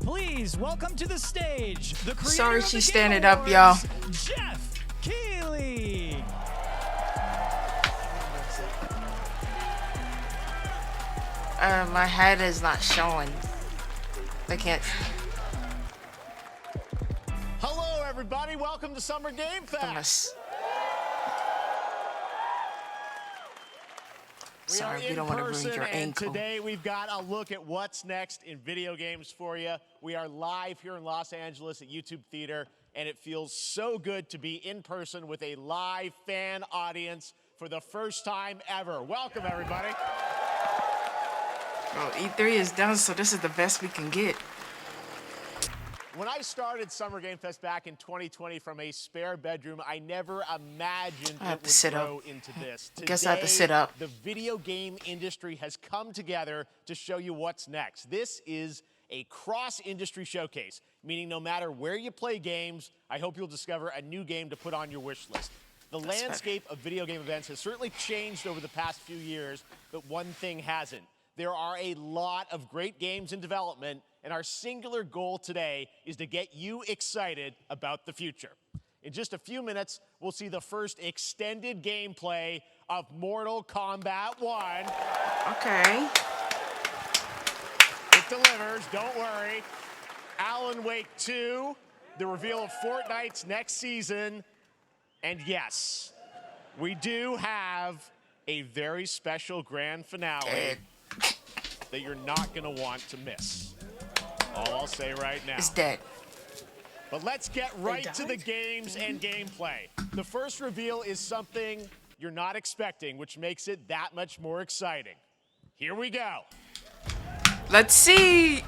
Please welcome to the stage the creator Sorry, of the she's Game standing up, Awards, y'all. Jeff Keighley. My head is not showing. I can't. Hello, everybody. Welcome to Summer Game Fest. Sorry, we don't want to ruin your ankle. Today we've got a look at what's next in video games for you. We are live here in Los Angeles at YouTube Theater, and it feels so good to be in person with a live fan audience for the first time ever. Welcome, everybody. Well, E3 is done, so this is the best we can get. When I started Summer Game Fest back in 2020 from a spare bedroom, I never imagined it would grow into this. I guess I have to sit up. The video game industry has come together to show you what's next. This is a cross-industry showcase, meaning no matter where you play games, I hope you'll discover a new game to put on your wish list. The landscape of video game events has certainly changed over the past few years, but one thing hasn't. There are a lot of great games in development, and our singular goal today is to get you excited about the future. In just a few minutes, we'll see the first extended gameplay of Mortal Kombat 1. Okay. It delivers, don't worry. Alan Wake 2, the reveal of Fortnite's next season, and yes, we do have a very special grand finale that you're not going to want to miss. All I'll say right now. It's dead. But let's get right to the games and gameplay. The first reveal is something you're not expecting, which makes it that much more exciting. Here we go. Let's see.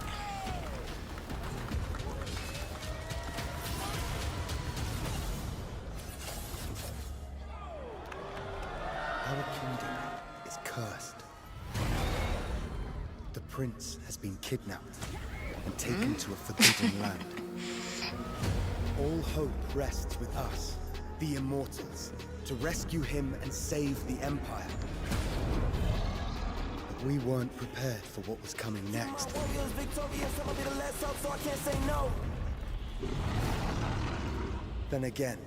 Our kingdom is cursed. The prince has been kidnapped and taken to a forbidden land. All hope rests with us, the Immortals, to rescue him and save the Empire. But we weren't prepared for what was coming next. Then again,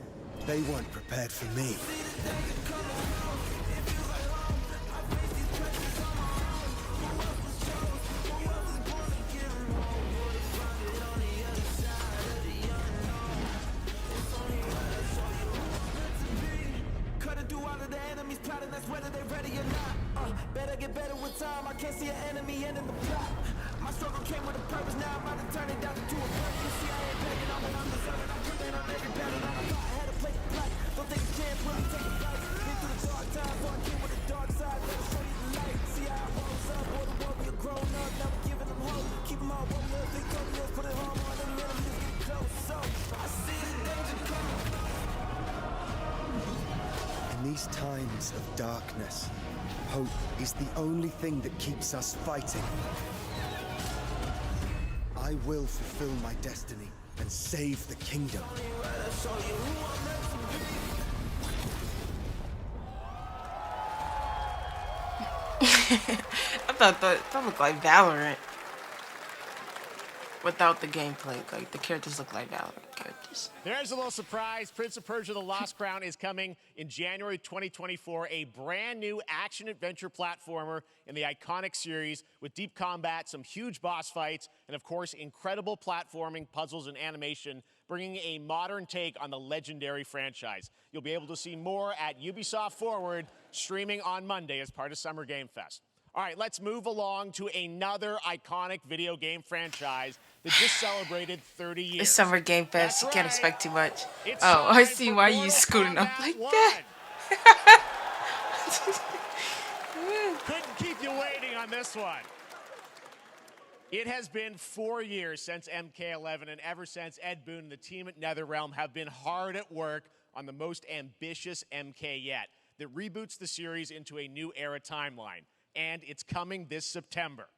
they weren't prepared for me. Better get better with time. I can't see an enemy ending the plot. My struggle came with a purpose. Now I'm out to turn it down to a purpose. You see, I ain't begging on when I'm deserving. I'm putting on every battle. I had to play the plot. Don't think a chance really take a fight. Been through the dark times, so I came with the dark side. Better show you the light. See how I rose up. All the warrior grown up. Now we're giving them hope. Keep them all warriors, victorious. Put it home on any enemies getting close. So I see the danger coming. In these times of darkness, hope is the only thing that keeps us fighting. I will fulfill my destiny and save the kingdom. I thought that looked like Valorant. Without the gameplay, like the characters look like Valorant characters. There's a little surprise. Prince of Persia: The Lost Crown is coming in January 2024. A brand new action-adventure platformer in the iconic series with deep combat, some huge boss fights, and of course, incredible platforming, puzzles, and animation, bringing a modern take on the legendary franchise. You'll be able to see more at Ubisoft Forward, streaming on Monday as part of Summer Game Fest. All right, let's move along to another iconic video game franchise that just celebrated 30 years. It's Summer Game Fest. You can't That's expect too much. It's Oh, I time see for why Mortal you scooting up Kombat like 1. that. Couldn't keep you waiting on this one. It has been 4 years since MK11, and ever since, Ed Boon and the team at NetherRealm have been hard at work on the most ambitious MK yet that reboots the series into a new era timeline. And it's coming this September.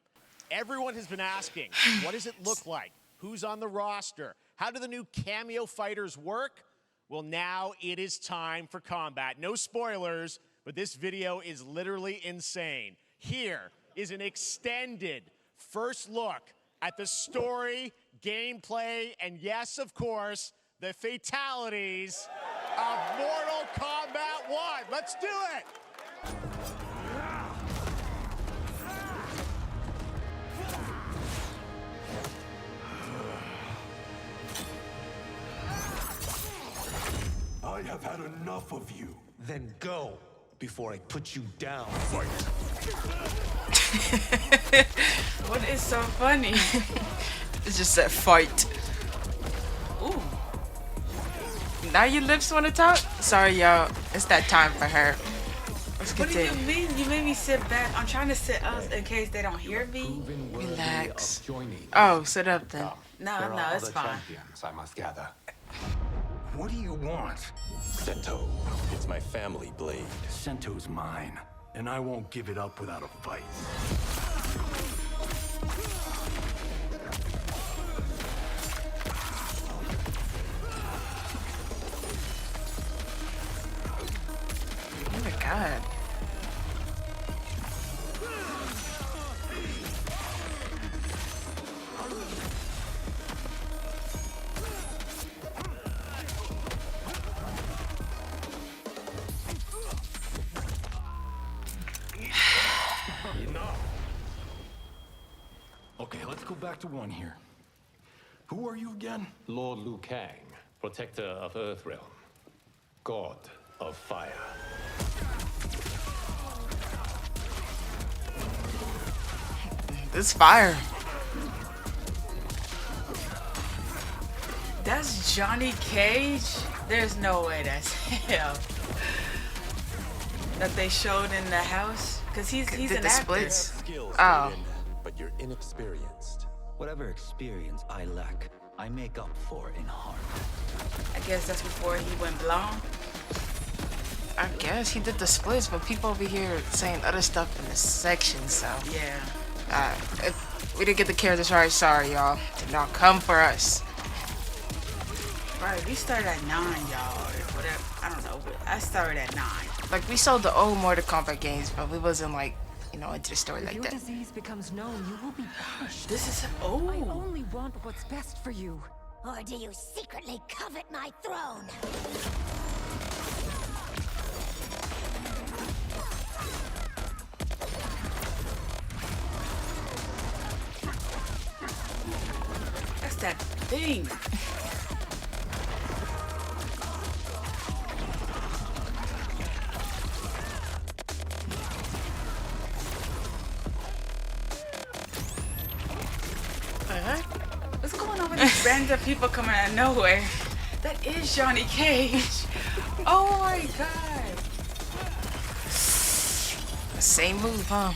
Everyone has been asking, what does it look like? Who's on the roster? How do the new cameo fighters work? Well, now it is time for combat. No spoilers, but this video is literally insane. Here is an extended first look at the story, gameplay, and yes, of course, the fatalities of Mortal Kombat 1. Let's do it! I have had enough of you. Then go before I put you down. Fight. What is so funny? It's just that fight. Ooh. Now your lips want to talk? Sorry, y'all. It's that time for her. Let's What do you continue. mean? You made me sit back. I'm trying to sit up in case they don't hear me. Relax. Oh, sit up then. No, no, it's fine. Champions, I must gather. What do you want? Sento, it's my family blade. Sento's mine, and I won't give it up without a fight. Oh my god. Enough. Okay, let's go back to one here. Who are you again? Lord Liu Kang, protector of Earthrealm, god of fire. It's fire. That's Johnny Cage? There's no way that's him. That they showed in the house? Because he's Did an the actor. splits? Skills, Oh. Raiden, but you're inexperienced. Whatever experience I lack, I make up for in heart. I guess that's before he went blonde. I guess he did the splits, but people over here saying other stuff in this section, so. Yeah. If we didn't get the characters right, sorry, y'all. Did not come for us. Right, we started at 9, y'all. Or whatever. I don't know, but I started at 9. Like, we sold the old Mortal Kombat games, but we wasn't, like, you know, into the story If like your that. disease becomes known, you will be punished. This is... I Oh. only want what's best for you. Or do you secretly covet my throne? That's that thing. What's going on with these random people coming out of nowhere? That is Johnny Cage. Oh my god. Same move, huh?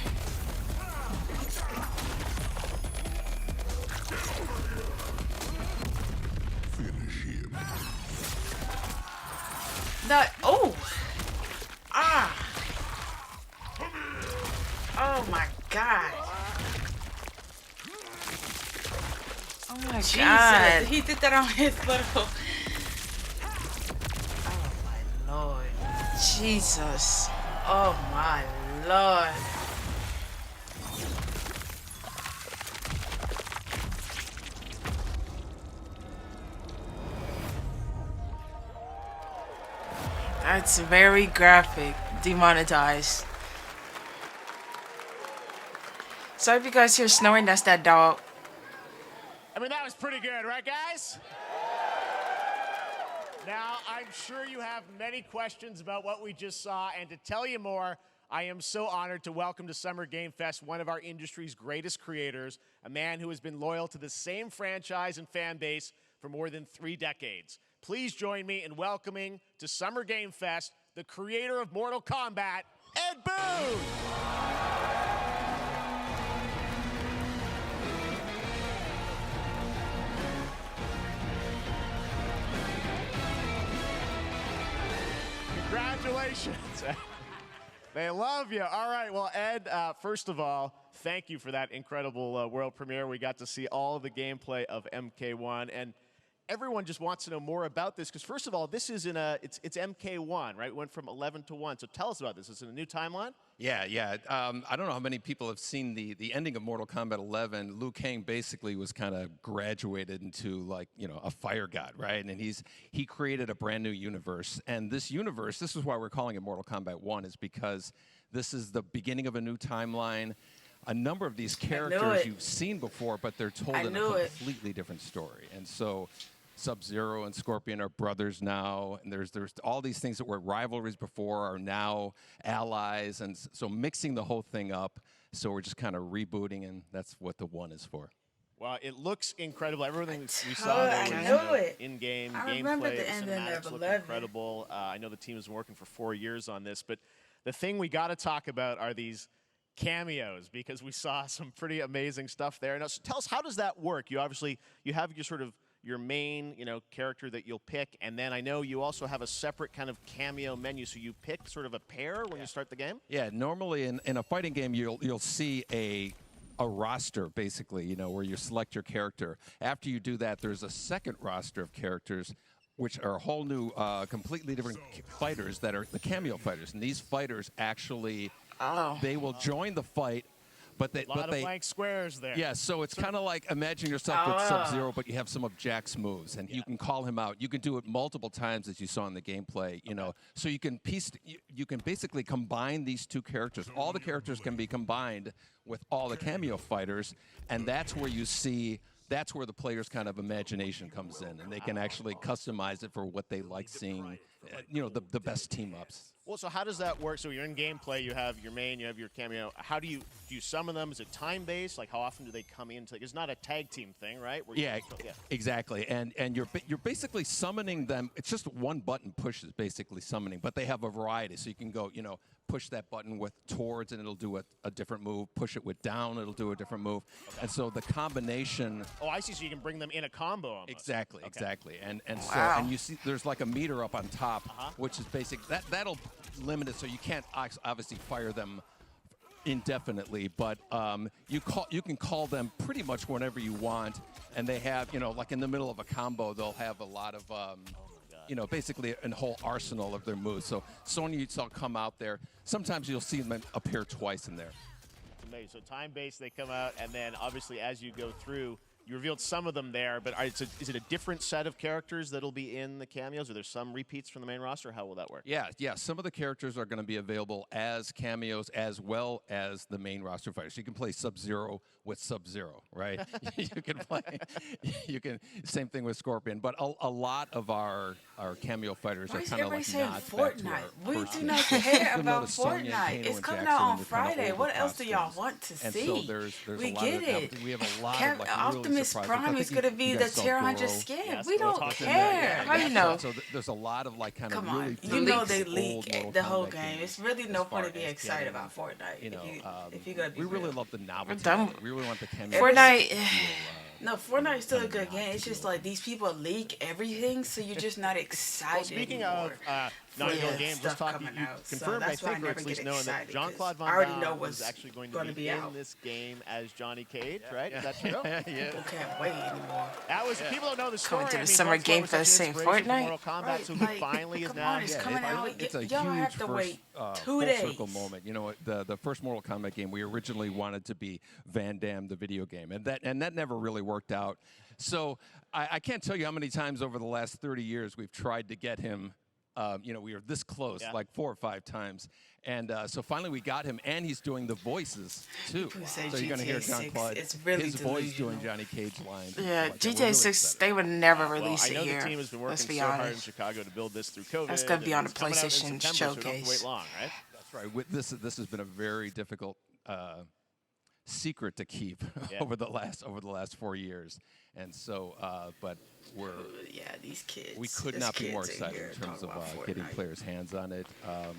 That. Oh. Ah. Oh my god. Oh my Jesus. god. He did that on his little. Oh my lord. Jesus. Oh my lord. That's very graphic. Demonetized. Sorry if you guys hear snoring, that's that dog. I mean, that was pretty good, right, guys? Now, I'm sure you have many questions about what we just saw, and to tell you more, I am so honored to welcome to Summer Game Fest one of our industry's greatest creators, a man who has been loyal to the same franchise and fan base for more than 3 decades. Please join me in welcoming to Summer Game Fest the creator of Mortal Kombat, Ed Boon! Congratulations. They love you. All right. Well, Ed, first of all, thank you for that incredible world premiere. We got to see all of the gameplay of MK1. And everyone just wants to know more about this because first of all, this is it's MK1, right? It went from 11 to 1. So tell us about this. Is it a new timeline? Yeah. I don't know how many people have seen the ending of Mortal Kombat 11. Liu Kang basically was kind of graduated into like, a fire god, right? And he created a brand new universe. And this universe, this is why we're calling it Mortal Kombat 1, is because this is the beginning of a new timeline. A number of these characters you've seen before, but they're told in a completely different story. And so Sub-Zero and Scorpion are brothers now, and there's all these things that were rivalries before are now allies, and so mixing the whole thing up. So we're just kind of rebooting, and that's what the 1 is for. Well, it looks incredible. Everything we saw there was in-game gameplay, the cinematics look incredible. I know the team has been working for 4 years on this, but the thing we got to talk about are these cameos, because we saw some pretty amazing stuff there. Now, so tell us, how does that work? You have your sort of your main, character that you'll pick, and then I know you also have a separate kind of cameo menu, so you pick sort of a pair when you start the game? Yeah, normally in a fighting game, you'll see a roster, basically, where you select your character. After you do that, there's a second roster of characters, which are a whole new, completely different fighters that are the cameo fighters. And these fighters actually, they will join the fight, but they... A lot of blank squares there. Yeah, so it's kind of like, imagine yourself with Sub-Zero, but you have some of Jack's moves, and you can call him out. You can do it multiple times, as you saw in the gameplay, So you can basically combine these two characters. All the characters can be combined with all the cameo fighters, and that's where you see... That's where the player's kind of imagination comes in, and they can actually customize it for what they like seeing, the best team-ups. Well, so how does that work? So you're in gameplay, you have your main, you have your cameo. How do you summon them? Is it time-based? Like, how often do they come in? It's not a tag team thing, right? Exactly. And you're basically summoning them. It's just one button push is basically summoning, but they have a variety. So you can go, push that button with towards, and it'll do a different move. Push it with down, it'll do a different move. And so the combination... Oh, I see. So you can bring them in a combo almost. Exactly. And so and you see there's like a meter up on top, which is basic. That'll limit it, so you can't obviously fire them indefinitely, but you can call them pretty much whenever you want, and they have, like in the middle of a combo, they'll have a lot of basically a whole arsenal of their moves. So Sonya, you saw come out there. Sometimes you'll see them appear twice in there. Amazing. So time-based, they come out, and then obviously as you go through, you revealed some of them there, but is it a different set of characters that'll be in the cameos? Are there some repeats from the main roster? How will that work? Yeah. Some of the characters are going to be available as cameos as well as the main roster fighters. You can play Sub-Zero with Sub-Zero, right? Same thing with Scorpion. But a lot of our cameo fighters are kind of like nods back to our We do not care about Fortnite. It's coming out on Friday. What else do y'all want to see? So there's we a lot get of, it. We have a lot of like Optimus Prime is going to be the tier 100 skin. Yes, we don't care. How you know? So there's a lot of like kind Come of really on. You know they old leak Mortal the whole Kombat game. games It's really no as point far to be as excited getting, about Fortnite. If you're going to be we really love the novelty. done. We really want the cameo. Fortnite. No, Fortnite is still a good game. It's just like these people leak everything, so you're just not excited. Well, speaking of Naughty Dog games, let's talk. You confirmed, I think, or at least knowing that Jean-Claude Van Damme is actually going to be in this game as Johnny Cage, right? Is that true? People can't wait anymore. That was people don't know the story. Coming to the Summer Game Fest, saying Fortnite. Mortal Kombat, so he finally is now. It's coming out. It's a Y'all huge have to wait 2 full days. circle moment. The first Mortal Kombat game we originally wanted to be Van Damme the video game, and that never really worked out. So I can't tell you how many times over the last 30 years we've tried to get him. We were this close, like 4 or 5 times. And so finally we got him, and he's doing the voices, too. So you're going to hear Jean-Claude, his voice doing Johnny Cage lines. Yeah, GTA 6, they would never release it here. I know here. the team has been working so hard in Chicago to build this through COVID. That's going to be on the PlayStation Showcase. Showcase. So don't have to wait long, right? That's right. This has been a very difficult secret to keep over the last 4 years, and so but we're these kids. We could not be more excited in terms of getting players' hands on it.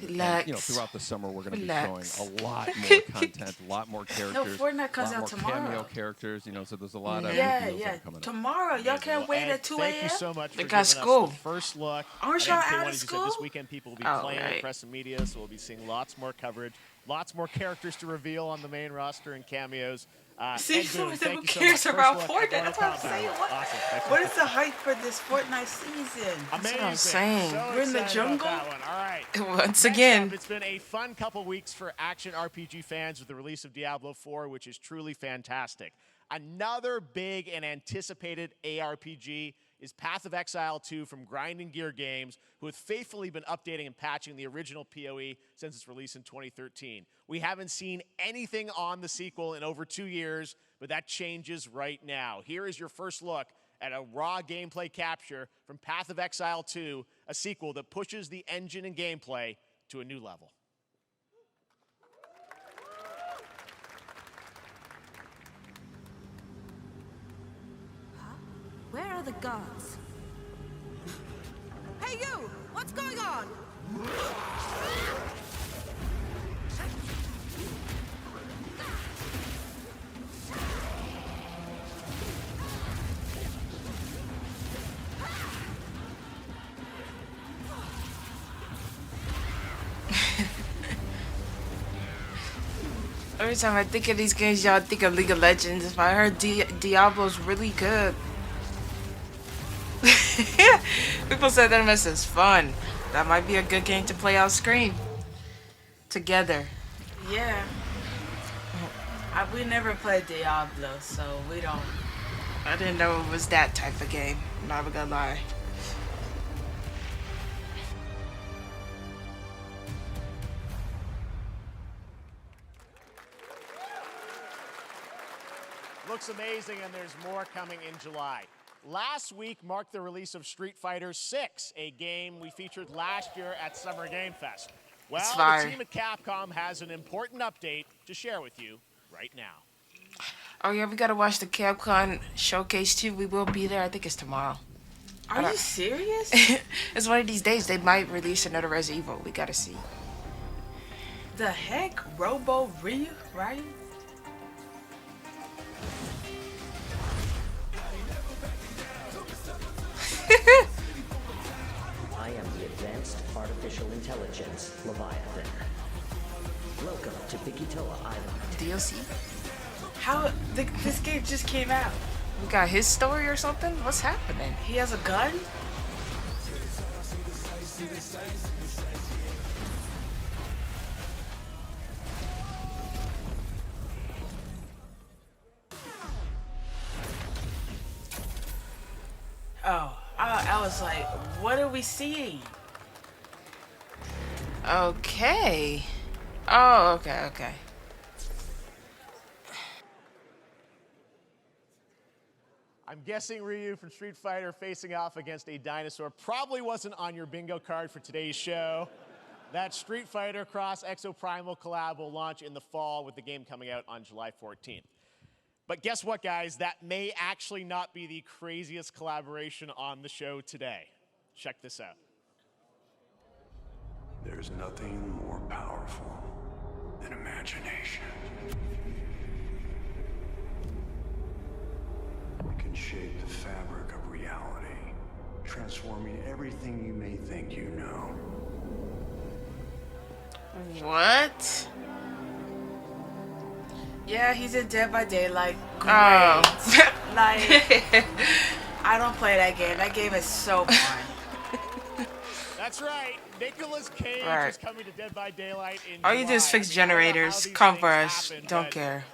Relax. And, throughout the summer we're going to be Relax. showing a lot more content, a lot more characters. No, Fortnite comes a lot out more tomorrow. cameo characters. So there's a lot of coming up. Tomorrow, y'all can't wait at 2 a.m. Thank you so much for They giving got us school. the first look. Aren't at y'all MK1. out of As you said, school? this weekend people will be playing at press and media, so we'll be seeing lots more coverage, lots more characters to reveal on the main roster and cameos. See, Ed Boon, who thank you so cares much. about First look at Fortnite? Mortal That's what I'm Kombat. saying. Awesome. Thanks What for- is the hype for this Fortnite season? Amazing. what I'm saying. So We're in the excited about jungle? that one. All right. Once Next again. up, it's been a fun couple weeks for action RPG fans with the release of Diablo 4, which is truly fantastic. Another big and anticipated ARPG is Path of Exile 2 from Grinding Gear Games, who have faithfully been updating and patching the original PoE since its release in 2013. We haven't seen anything on the sequel in over 2 years, but that changes right now. Here is your first look at a raw gameplay capture from Path of Exile 2, a sequel that pushes the engine and gameplay to a new level. Where are the guards? Hey you! What's going on? Every time I think of these games, y'all think of League of Legends. If I heard Diablo's really good. People said that mess is fun. That might be a good game to play off screen. Together. Yeah. We never played Diablo, so we don't. I didn't know it was that type of game. I'm not gonna lie. Looks amazing, and there's more coming in July. Last week marked the release of Street Fighter 6, a game we featured last year at Summer Game Fest. Well, It's the fire. team at Capcom has an important update to share with you right now. Oh yeah, we gotta watch the Capcom showcase too. We will be there. I think it's tomorrow. Are you serious? It's one of these days they might release another Resident Evil. We gotta see. The heck? Robo Ryu? Ryu? I am the Advanced Artificial Intelligence, Leviathan. Welcome to Bikitoa Island. DLC? How? This game just came out. We got his story or something? What's happening? He has a gun? Oh, I was like, what are we seeing? Okay. Oh, okay. I'm guessing Ryu from Street Fighter facing off against a dinosaur probably wasn't on your bingo card for today's show. That Street Fighter Cross Exoprimal collab will launch in the fall with the game coming out on July 14th. But guess what, guys? That may actually not be the craziest collaboration on the show today. Check this out. There's nothing more powerful than imagination. It can shape the fabric of reality, transforming everything you may think you know. What? Yeah, he's in Dead by Daylight. Great. Oh. Like, I don't play that game. That game is so boring. That's right. Nicolas Cage Right. is coming to Dead by Daylight in All you do is July. fix I mean, I don't know how generators. these Come things for us. happen, Don't but care.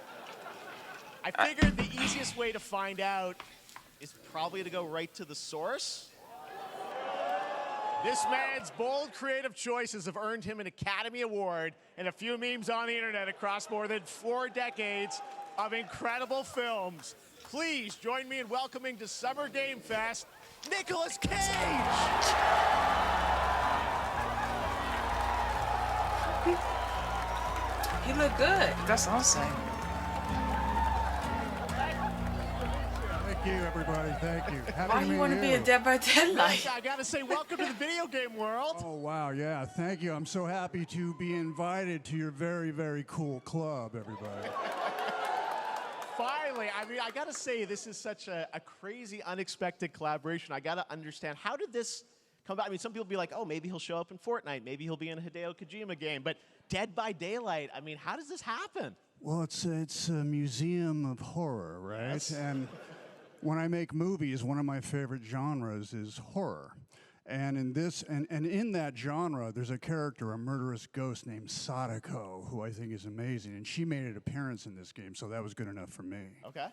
I figured the easiest way to find out is probably to go right to the source. This man's bold creative choices have earned him an Academy Award and a few memes on the internet across more than 4 decades of incredible films. Please join me in welcoming to Summer Game Fest, Nicolas Cage! He look good. That's what I'm saying. Thank you, everybody. Thank you. Happy Why to you meet want to be a Dead by Daylight? I gotta say, welcome to the video game world. Oh, wow. Yeah, thank you. I'm so happy to be invited to your very, very cool club, everybody. Finally, I mean, I gotta say, this is such a crazy, unexpected collaboration. I gotta understand, how did this come about? I mean, some people be like, oh, maybe he'll show up in Fortnite. Maybe he'll be in a Hideo Kojima game. But Dead by Daylight, I mean, how does this happen? Well, it's a museum of horror, right? Yes. And when I make movies, one of my favorite genres is horror. And in this, and in that genre, there's a character, a murderous ghost named Sadako, who I think is amazing. And she made an appearance in this game, so that was good enough for me. Okay.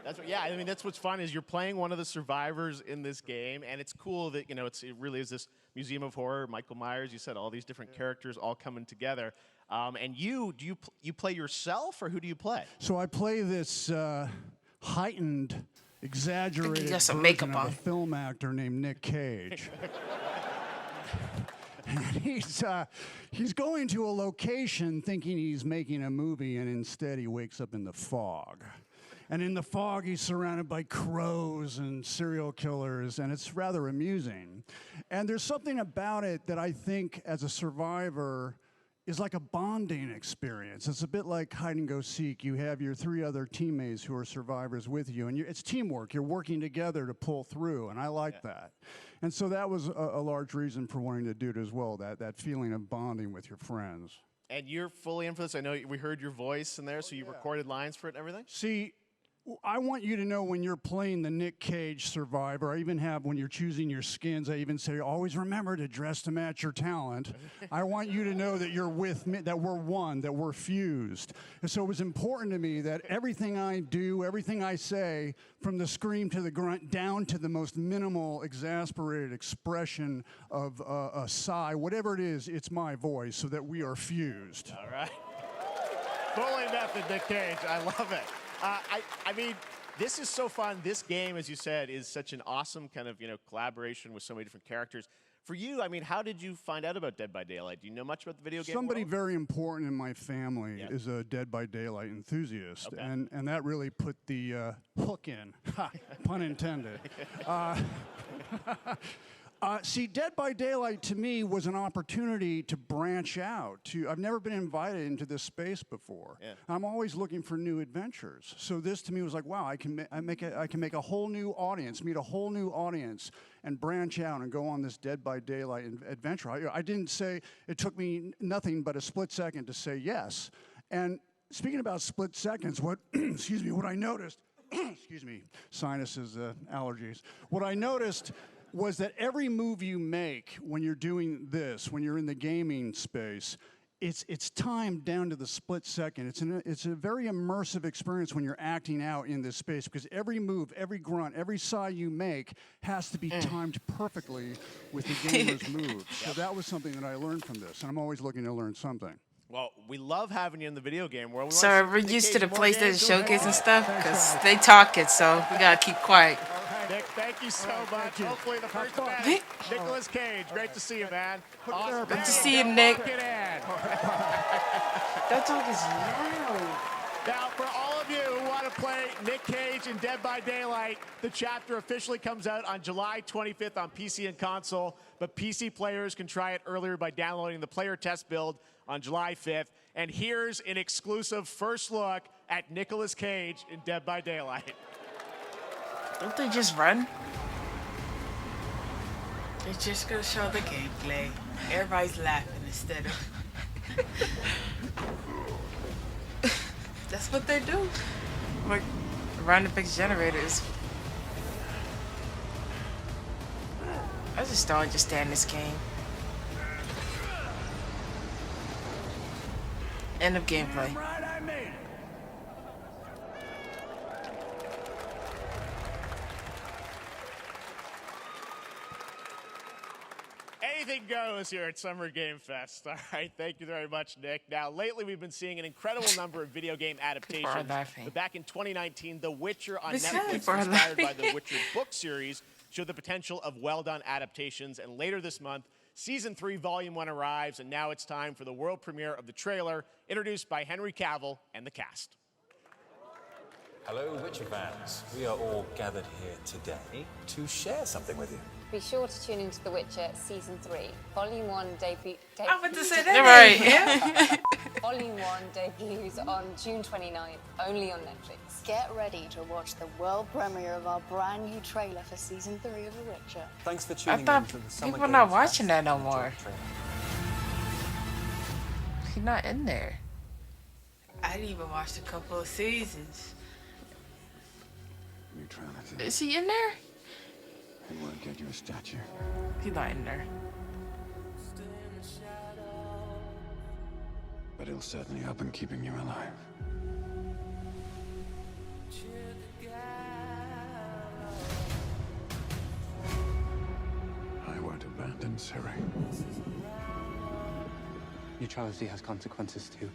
That's what, yeah, I mean, that's what's fun is you're playing one of the survivors in this game, and it's cool that, it really is this museum of horror. Michael Myers, you said all these different characters all coming together. And you play yourself, or who do you play? So I play this heightened, exaggerated got some version makeup of on. a film actor named Nick Cage. And he's going to a location thinking he's making a movie, and instead he wakes up in the fog. And in the fog, he's surrounded by crows and serial killers, and it's rather amusing. And there's something about it that I think, as a survivor, is like a bonding experience. It's a bit like hide and go seek. You have your 3 other teammates who are survivors with you, and it's teamwork. You're working together to pull through, and I like that. And so that was a large reason for wanting to do it as well, that feeling of bonding with your friends. And you're fully in for this. I know we heard your voice in there, so you recorded lines for it and everything? See, I want you to know when you're playing the Nick Cage survivor, I even have, when you're choosing your skins, I even say, always remember to dress to match your talent. I want you to know that you're with me, that we're one, that we're fused. And so it was important to me that everything I do, everything I say, from the scream to the grunt, down to the most minimal, exasperated expression of a sigh, whatever it is, it's my voice, so that we are fused. All right. Fully method, Nick Cage. I love it. I mean, this is so fun. This game, as you said, is such an awesome kind of, collaboration with so many different characters. For you, I mean, how did you find out about Dead by Daylight? Do you know much about the video game Somebody world? very important in my family is a Dead by Daylight enthusiast, Okay. and that really put the hook in, ha, pun intended. See, Dead by Daylight to me was an opportunity to branch out. I've never been invited into this space before. Yeah. I'm always looking for new adventures. So this to me was like, wow, I can make a whole new audience, meet a whole new audience, and branch out and go on this Dead by Daylight adventure. I didn't say, it took me nothing but a split second to say yes. And speaking about split seconds, what I noticed, excuse me, sinuses, allergies. What I noticed was that every move you make when you're doing this, when you're in the gaming space, it's timed down to the split second. It's a very immersive experience when you're acting out in this space, because every move, every grunt, every sigh you make has to be timed perfectly with the gamer's moves. So that was something that I learned from this, and I'm always looking to learn something. Well, we love having you in the video game world. So we're used to the PlayStation Showcase and stuff, because they talk it, so we gotta keep quiet. Nick, thank you so much. Hopefully the first event, Nicolas Cage. Great to see you, man. Awesome. Good to see you, Nick. Look at Ed. That dog is loud. Now, for all of you who want to play Nick Cage in Dead by Daylight, the chapter officially comes out on July 25th on PC and console, but PC players can try it earlier by downloading the player test build on July 5th. And here's an exclusive first look at Nicolas Cage in Dead by Daylight. Don't they just run? They're just gonna show the gameplay. Everybody's laughing instead of. That's what they do. Like, around the big generators. I just don't understand this game. End of gameplay. Anything goes here at Summer Game Fest. All right, thank you very much, Nick. Now, lately we've been seeing an incredible number of video game adaptations. But back in 2019, The Witcher on Netflix, inspired by the Witcher book series, showed the potential of well-done adaptations. And later this month, Season 3, Volume 1 arrives, and now it's time for the world premiere of the trailer, introduced by Henry Cavill and the cast. Hello, Witcher fans. We are all gathered here today to share something with you. Be sure to tune into The Witcher Season 3. Volume 1 I want to say that right. Volume 1 debuts on June 29th, only on Netflix. Get ready to watch the world premiere of our brand new trailer for Season 3 of The Witcher. Thanks for I tuning in thought to the Summer people Game not Fest. watching that no more. He's not in there. I I didn't even watch a couple of seasons. Neutrality. Is he in there? It won't get you a statue. He's not in there. But it'll certainly help in keeping you alive. I won't abandon Siri. Neutrality has consequences too.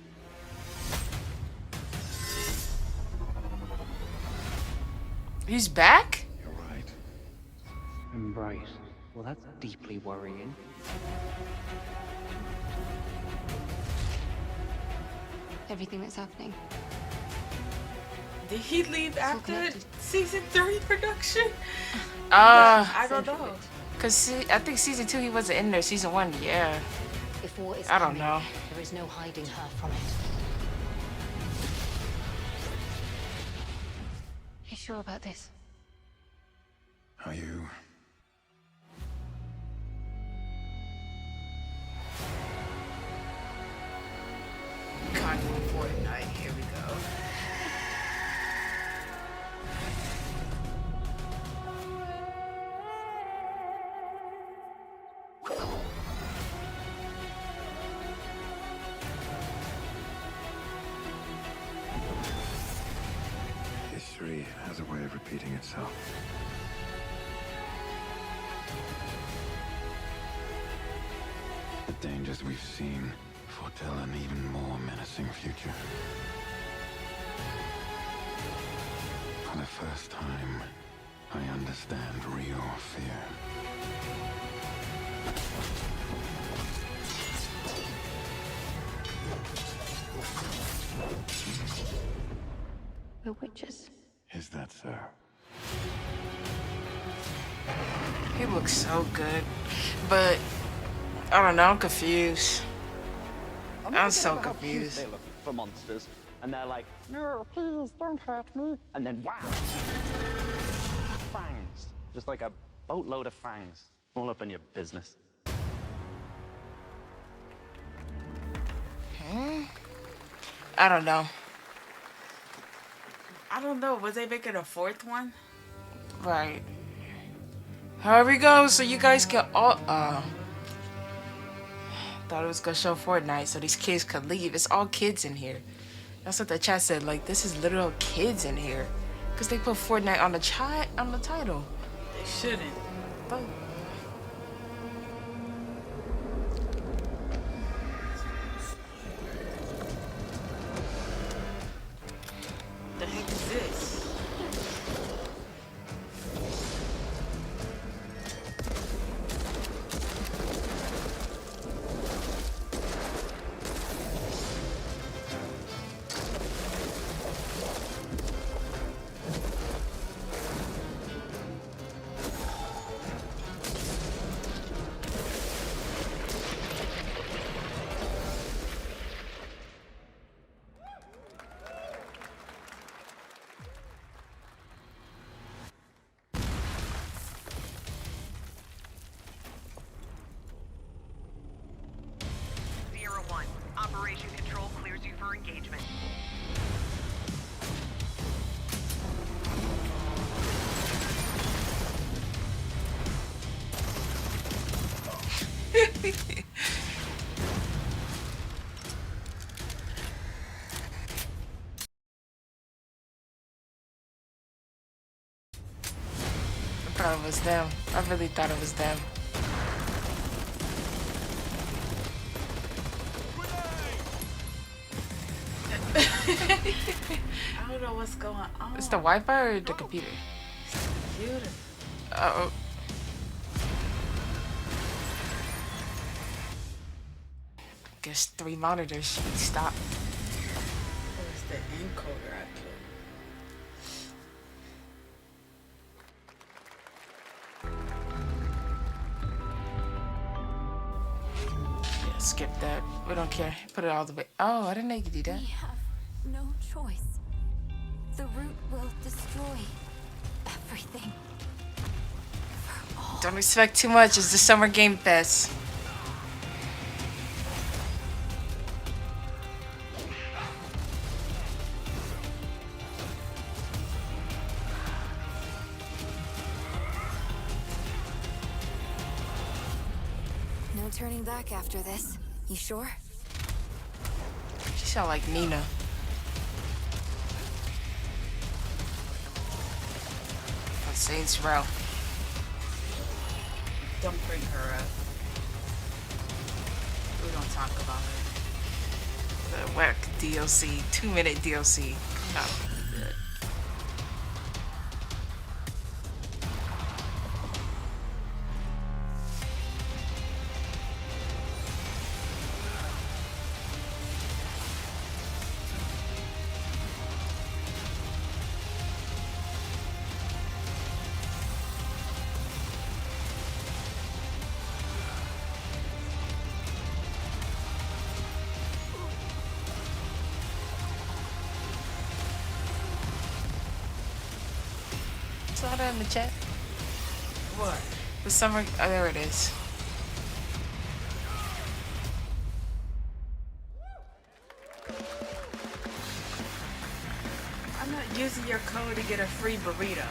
He's back? You're right. Right. Well, that's deeply worrying. Everything that's happening. Did he leave after season 3 production? I don't know. Cause I think season 2 he wasn't in there. Season 1, yeah. If war is I don't coming, know. there is no hiding her from it. You sure about this? Are you? Connie Fortnite, here we go. History has a way of repeating itself. The dangers we've seen foretell an even more menacing future. For the first time, I understand real fear. We're witches. Is that so? He looks so good. But I don't know, I'm confused. I'm so confused. They look for monsters, and they're like, "No, please don't hurt me." And then, wow, fangs, just like a boatload of fangs, all up in your business. I don't know. I don't know. Was they making a 4th one? Right. Here we go. So you guys can all. Thought it was gonna show Fortnite so these kids could leave. It's all kids in here. That's what the chat said. Like, this is literal kids in here, cause they put Fortnite on the title. They shouldn't. But the heck is this? Operation Control clears you for engagement. I thought it was them. I really thought it was them. I don't know what's going on. It's the Wi-Fi or the computer? Computer. Uh-oh. Guess 3 monitors should stop. Where's the encoder I put? Yeah, skip that. We don't care. Put it all the way. Oh, I didn't know you could do that. We have no choice. The root will destroy everything. Don't expect too much. It's the Summer Game Fest. turning back after this. You sure? She sound like Nina. From Saints Row. Don't bring her up. We don't talk about her. The whack DLC, 2-minute DLC. No. Saw that in the chat. What? The summer. Oh, there it is. I'm not using your code to get a free burrito.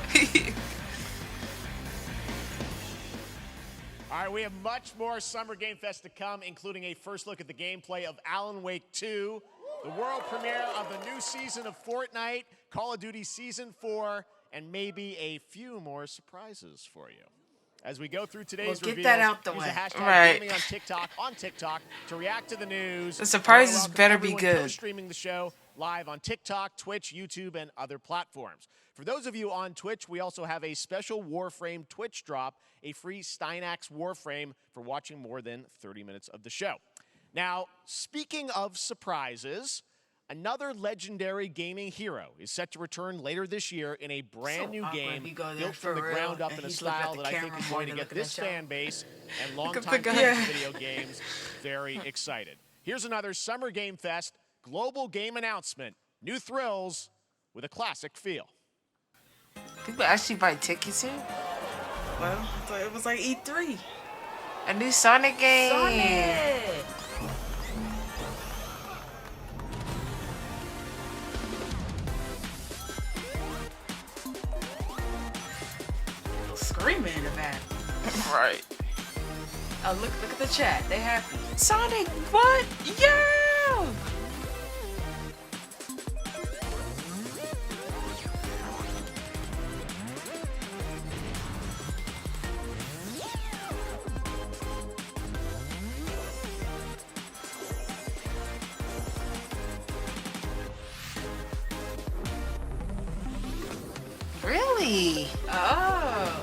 All right, we have much more Summer Game Fest to come, including a first look at the gameplay of Alan Wake 2, the world premiere of the new season of Fortnite, Call of Duty Season 4, and maybe a few more surprises for you. As we go through today's Well, get reveals, that out the use way. the hashtag Right. gaming on TikTok to react to the news. The surprises Welcome better be everyone good. Co-streaming the show live on TikTok, Twitch, YouTube, and other platforms. For those of you on Twitch, we also have a special Warframe Twitch drop, a free Steinax Warframe for watching more than 30 minutes of the show. Now, speaking of surprises, another legendary gaming hero is set to return later this year in a brand new awkward. game You go there built from for the real, ground up and in a he's looking at style the that I think camera is more going to than get looking at this y'all. fan base and at longtime the fans guy. of video games very excited. Here's another Summer Game Fest global game announcement. New thrills with a classic feel. People actually buy tickets here? Well, I thought it was like E3. A new Sonic game. Sonic! Screaming in the back. Right. Oh, look at the chat. They happy. Sonic, what? Yeah! Really? Oh.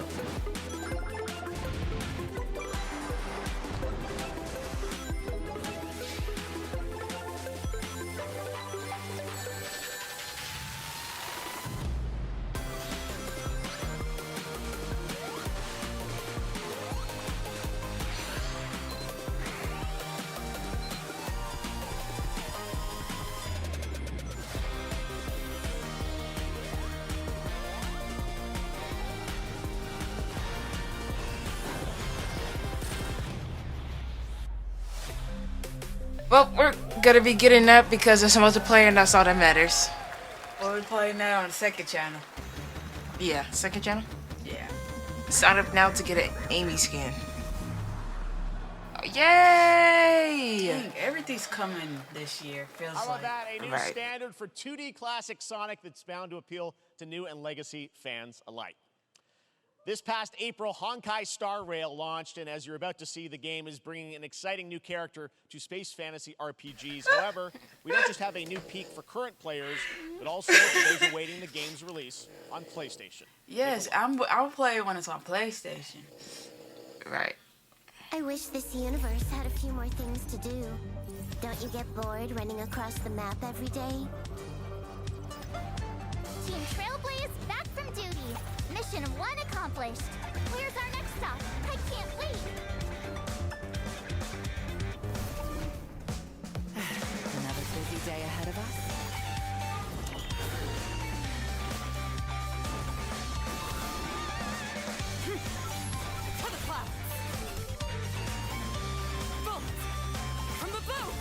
Well, we're gonna be getting that because there's multiplayer and that's all that matters. Well, we're playing that on the second channel. Yeah, second channel? Yeah. Sign up now to get an Amy skin. Oh, yay! Dang, everything's coming this year, feels How about like. that? A new Right. standard for 2D classic Sonic that's bound to appeal to new and legacy fans alike. This past April, Honkai Star Rail launched, and as you're about to see, the game is bringing an exciting new character to space fantasy RPGs. However, we don't just have a new peak for current players, but also for those awaiting the game's release on PlayStation. Yes, I'll play it when it's on PlayStation. Right. I wish this universe had a few more things to do. Don't you get bored running across the map every day? Team Trailblaze back from duty. Mission 1 accomplished. Where's our next stop? I can't wait. Another busy day ahead of us. To the clouds. Bullets from the boat.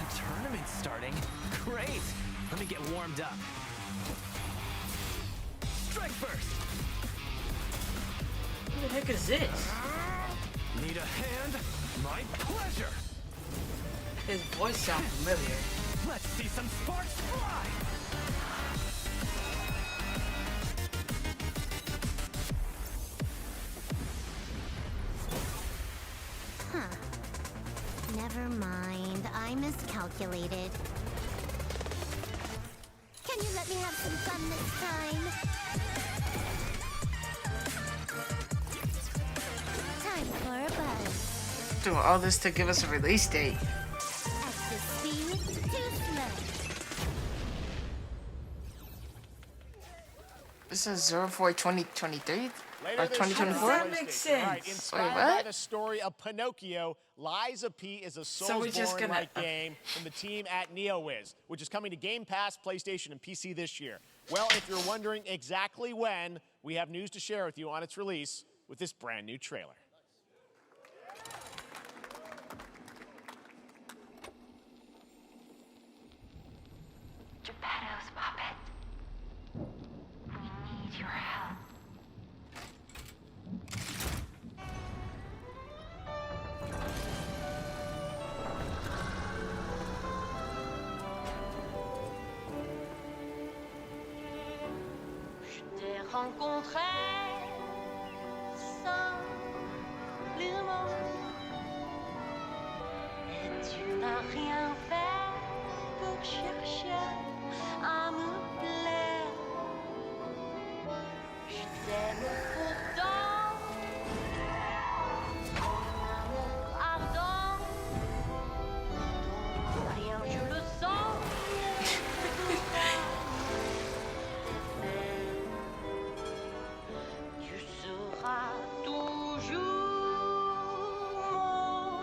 The tournament's starting. Great. Let me get warmed up. Strike first. Who the heck is this? Need a hand? My pleasure! His voice sounds familiar. Let's see some sparks fly! Huh. Never mind. I miscalculated. Can you let me have some fun this time? Time for a buzz. Doing all this to give us a release date. Extra speed, too slow. This says 04/2023 Later or this 2024. year, That makes PlayStation. Right, sense. inspired Wait, by what? the story of Pinocchio, Lies of P is a So we're just Soulsborne-like gonna- game from the team at NeoWiz, which is coming to Game Pass, PlayStation, and PC this year. Well, if you're wondering exactly when, we have news to share with you on its release with this brand new trailer. Geppetto's puppet. We need your help. Je t'ai rencontré simplement et tu n'as rien fait pour chercher à me plaire. Je t'aime pourtant, ton amour ardent, rien je le sens. Tu seras toujours mon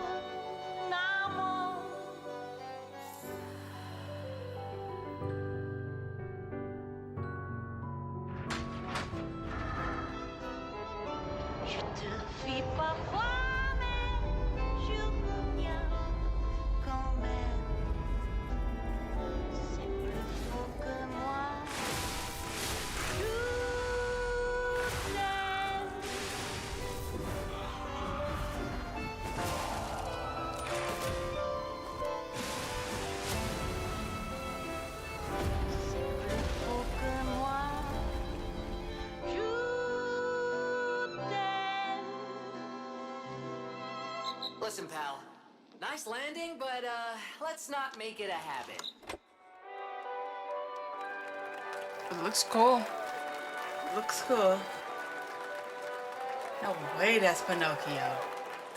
amour. Je te fuis parfois, mais je reviens quand même. C'est plus fort que moi. Je t'aime. C'est plus fort que moi. Je t'aime. Listen, pal. Nice landing, but let's not make it a habit. It looks cool. Looks cool. No way that's Pinocchio.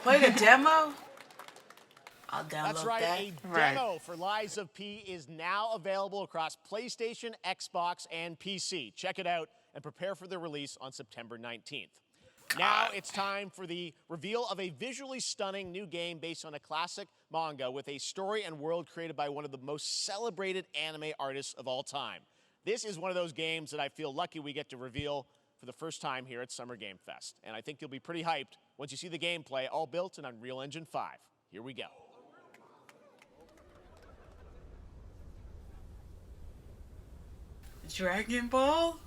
Play the demo? I'll download That's right, that. a demo for Lies of P is now available across PlayStation, Xbox, and PC. Check it out and prepare for the release on September 19th. Now it's time for the reveal of a visually stunning new game based on a classic manga with a story and world created by one of the most celebrated anime artists of all time. This is one of those games that I feel lucky we get to reveal for the first time here at Summer Game Fest. And I think you'll be pretty hyped once you see the gameplay, all built in Unreal Engine 5. Here we go. Dragon Ball?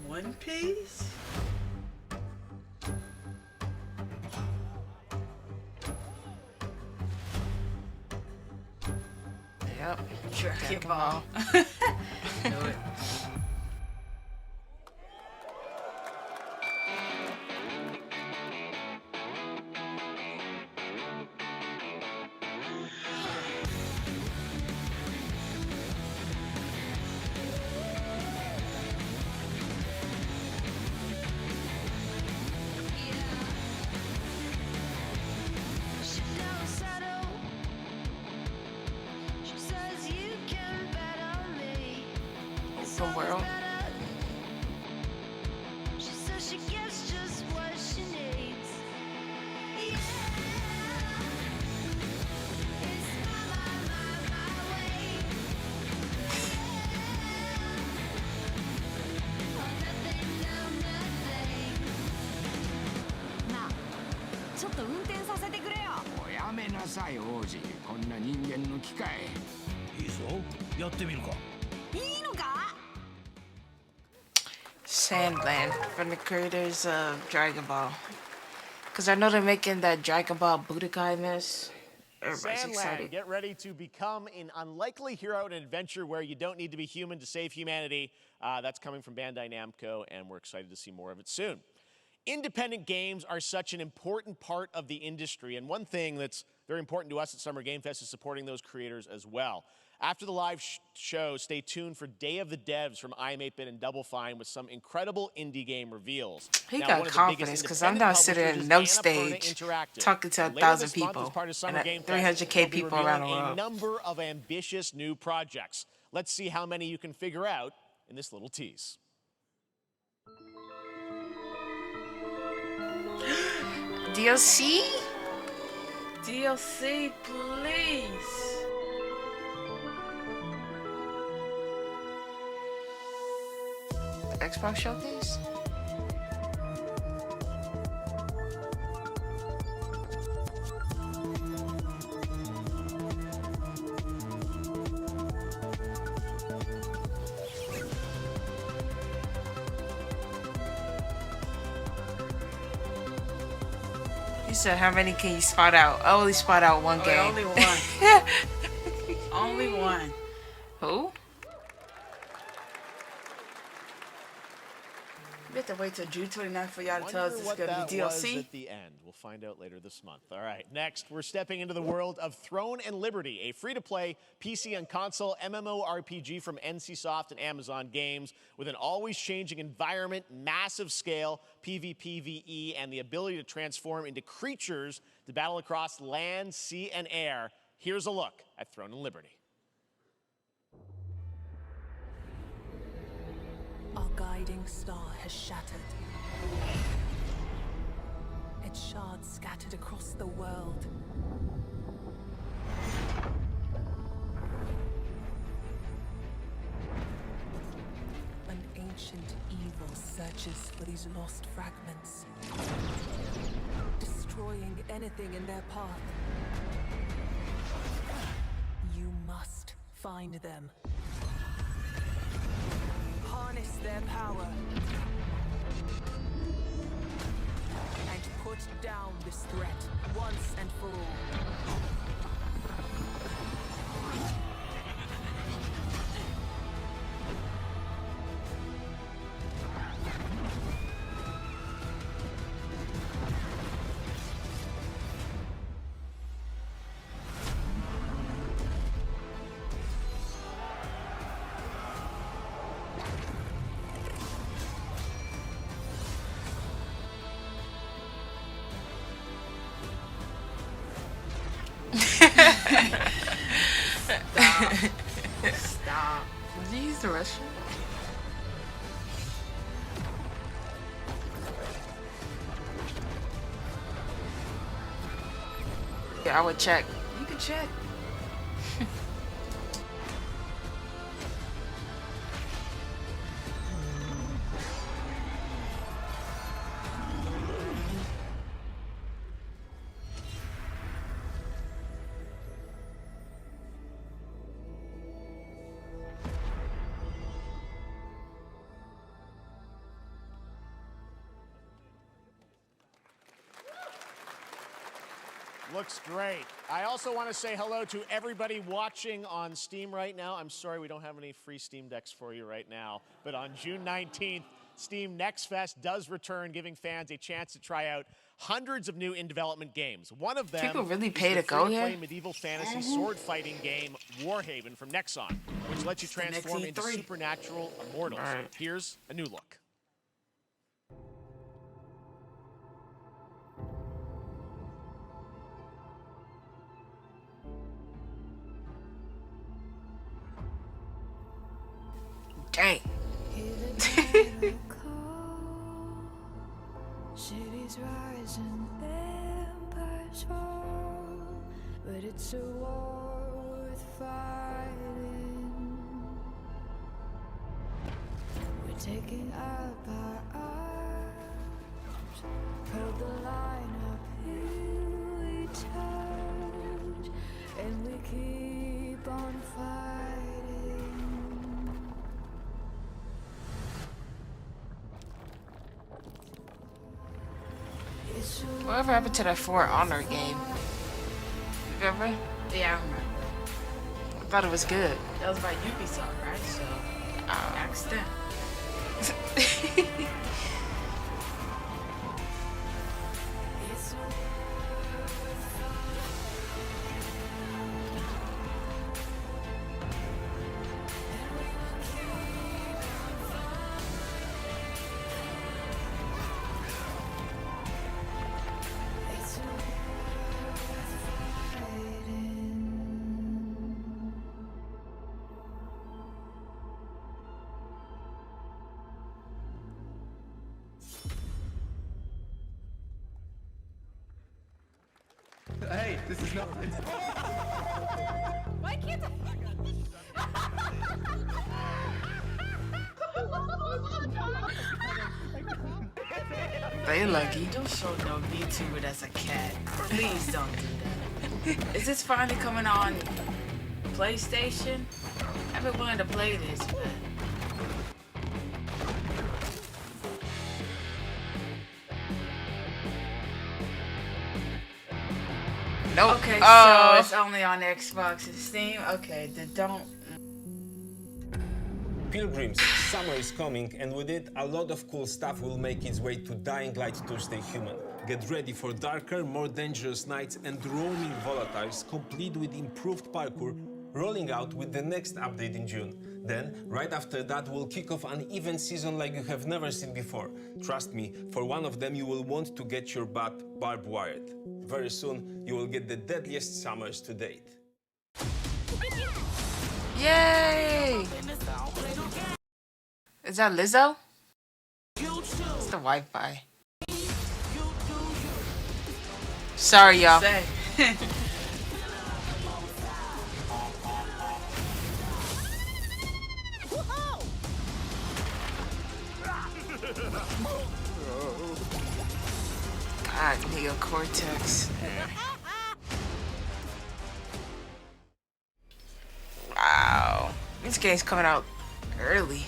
One Piece? Yep. Dragon Ball. Knew it. Open ちょっと運転させてくれよ。もうやめなさい王子、こんな人間の機械。いいぞ、やってみるか。いいのか？ Sandland from the creators of Dragon Ball. Because I know they're making that Dragon Ball Budokai mess. Everybody's Sandland, excited. get ready to become an unlikely hero in an adventure where you don't need to be human to save humanity. That's coming from Bandai Namco, and we're excited to see more of it soon. Independent games are such an important part of the industry, and one thing that's very important to us at Summer Game Fest is supporting those creators as well. After the live show, stay tuned for Day of the Devs from iam8bit and Double Fine with some incredible indie game reveals. He got confidence because I'm not sitting in no stage talking to 1,000 people and 300K people around the world. A number of ambitious new projects. Let's see how many you can figure out in this little tease. DLC? DLC, please. Xbox Showcase? You said how many can you spot out? I only spot out one game. Only one. Only one. Who? We have to wait till June 29th for y'all to tell us it's going to be DLC. At the end. We'll find out later this month. All right, next, we're stepping into the world of Throne and Liberty, a free-to-play PC and console MMORPG from NCSoft and Amazon Games with an always-changing environment, massive scale, PvPvE, and the ability to transform into creatures to battle across land, sea, and air. Here's a look at Throne and Liberty. Our guiding star has shattered. Its shards scattered across the world. An ancient evil searches for these lost fragments, destroying anything in their path. You must find them. Harness their power and put down this threat once and for all. Stop. Did you use the restroom? Yeah, I would check. You could check. Looks great. I also want to say hello to everybody watching on Steam right now. I'm sorry we don't have any free Steam Decks for you right now, but on June 19th, Steam Next Fest does return, giving fans a chance to try out hundreds of new in-development games. One of them People really is pay the to go free-to-play here? medieval fantasy sword-fighting game Warhaven from Nexon, which lets you It's the next transform into E3. supernatural immortals. Right. Here's a new look. Dang. Cities rise and empires fall, but it's a war worth fighting. We're taking up our arms, hold the line up here. on fighting. Whatever happened to that For Honor game? Remember? Yeah, I remember. I thought it was good. That was by Ubisoft, right? So, ask them. Hey, this is not. Why can't They lucky. Don't show no VTuber that's a cat. Please don't do that. Is this finally coming on PlayStation? I've been wanting to play this, but nope. Okay, so it's only on Xbox and Steam. Okay, then don't. Pilgrims, summer is coming, and with it, a lot of cool stuff will make its way to Dying Light Tuesday Human. Get ready for darker, more dangerous nights and roaming volatiles, complete with improved parkour, rolling out with the next update in June. Then, right after that, we'll kick off an event season like you have never seen before. Trust me, for one of them you will want to get your butt barbed wired. Very soon, you will get the deadliest summers to date. Yay! Is that Lizzo? It's the Wi-Fi. Sorry, y'all. God, Neocortex. Wow. This game's coming out early.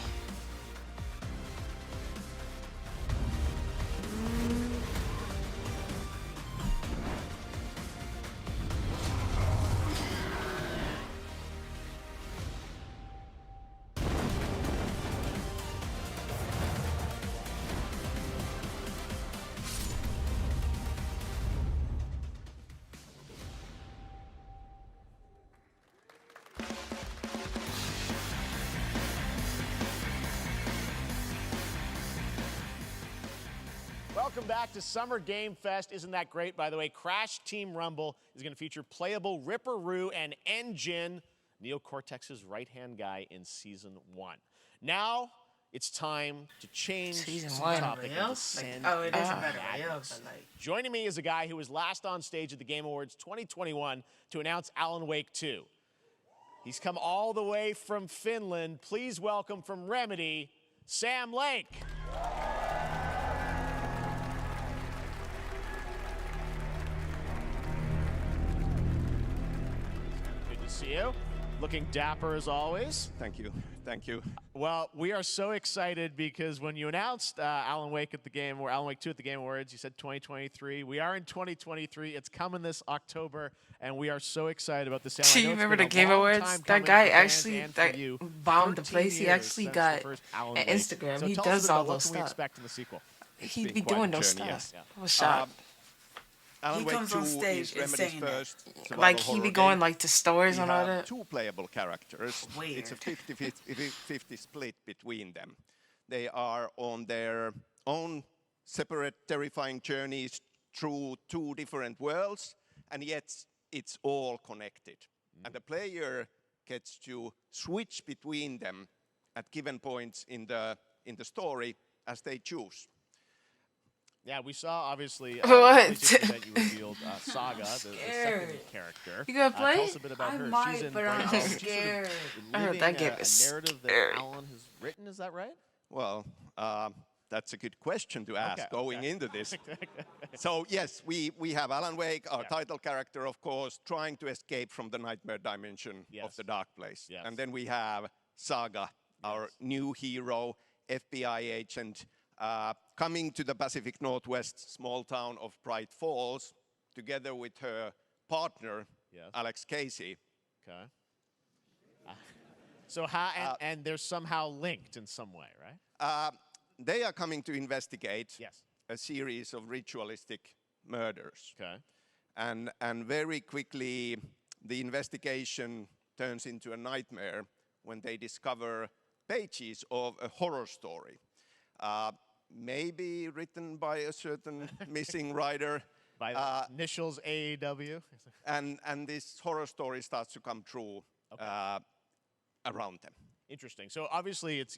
Welcome back to Summer Game Fest. Isn't that great? By the way, Crash Team Rumble is going to feature playable Ripperoo and N-Gin, Neocortex's right-hand guy in Season 1. Now, it's time to change Season some 1. topic and Like, descend oh, it is into better madness. but like, Joining me is a guy who was last on stage at the Game Awards 2021 to announce Alan Wake 2. He's come all the way from Finland. Please welcome from Remedy, Sam Lake. Good to see you. Looking dapper as always. Thank you. Thank you. Well, we are so excited because when you announced Alan Wake at the Game, or Alan Wake 2 at the Game Awards, you said 2023. We are in 2023. It's coming this October, and we are so excited about this. Do you remember the Game Awards? That guy actually bombed the place. He actually got an Instagram. So he tell does us all about those what can we stuff. expect in the sequel? He been be quite doing a those journey, stuff. yes. I was shocked. Alan He Wake comes 2 on stage is and Remedy's saying that. first survival Like he be horror going game. like to stores We and all have that. two playable characters. It's a 50-50 split between them. They are on their own separate terrifying journeys through two different worlds, and yet it's all connected. And the player gets to switch between them at given points in the story as they choose. Yeah, we saw obviously What? that you revealed Saga, the second character. You gonna play? Tell us a bit about I her. might, She's in but I'm Bright Falls. She's sort of I heard living that game a is narrative that scary. Alan has written. Is that right? Well, that's a good question to ask going into this. So yes, we have Alan Wake, our title character, of course, trying to escape from the nightmare dimension of the Dark Place. And then we have Saga, our new hero, FBI agent, coming to the Pacific Northwest small town of Bright Falls, together with her partner, Alex Casey. Okay. So how and they're somehow linked in some way, right? They are coming to investigate a series of ritualistic murders. Okay. And very quickly, the investigation turns into a nightmare when they discover pages of a horror story, maybe written by a certain missing writer. By the initials AEW. And this horror story starts to come true around them. Interesting. So obviously, it's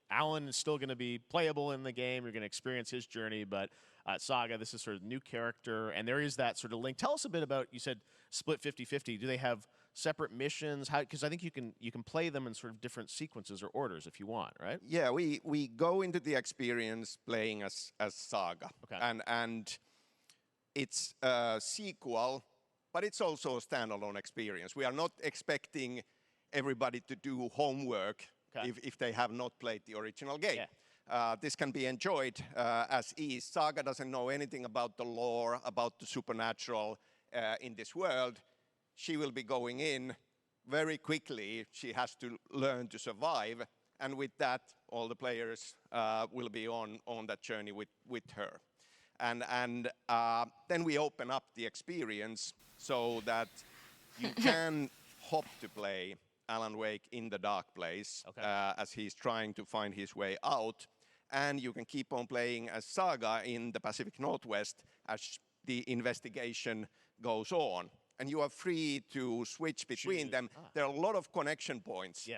Alan is still going to be playable in the game. You're going to experience his journey, but Saga, this is sort of new character, and there is that sort of link. Tell us a bit about. You said split 50-50. Do they have separate missions? How? Because I think you can play them in sort of different sequences or orders if you want, right? Yeah, we go into the experience playing as Saga, and it's a sequel, but it's also a standalone experience. We are not expecting everybody to do homework if they have not played the original game. This can be enjoyed as is. Saga doesn't know anything about the lore, about the supernatural in this world. She will be going in very quickly. She has to learn to survive. And with that, all the players will be on that journey with her. And then we open up the experience so that you can hop to play Alan Wake in the Dark Place as he's trying to find his way out. And you can keep on playing as Saga in the Pacific Northwest as the investigation goes on. And you are free to switch between them. There are a lot of connection points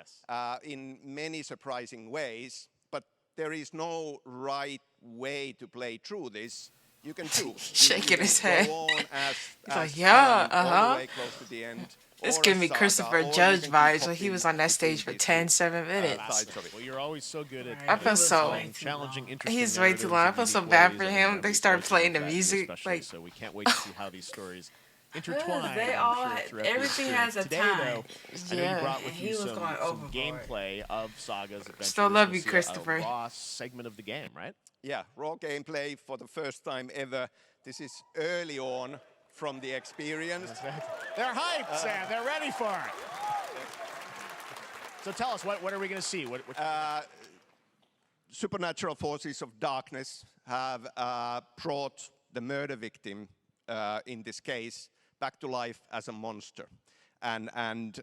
in many surprising ways, but there is no right way to play through this. You can choose. Shaking his head. Go on He's like, yeah, all the way close to the end. This or giving me Saga, Christopher or Judge you can vibes keep when he hopping was on that stage for 10-7 minutes. Well, you're always so good at I feel so. challenging, interesting. He's way too long. I feel so bad for him. They started playing the music. Like, so we can't wait to see how these stories intertwine. They I'm all sure, had- throughout the everything experience. has a Today, time. Though, I know you brought with he you was some going overboard. gameplay of Saga's adventure. Still This love was you, a Christopher. raw segment of the game, right? Yeah, raw gameplay for the first time ever. This is early on from the experience. They're hyped, Sam. They're ready for it. So tell us, what are we going to see? What supernatural forces of darkness have brought the murder victim, in this case, back to life as a monster. And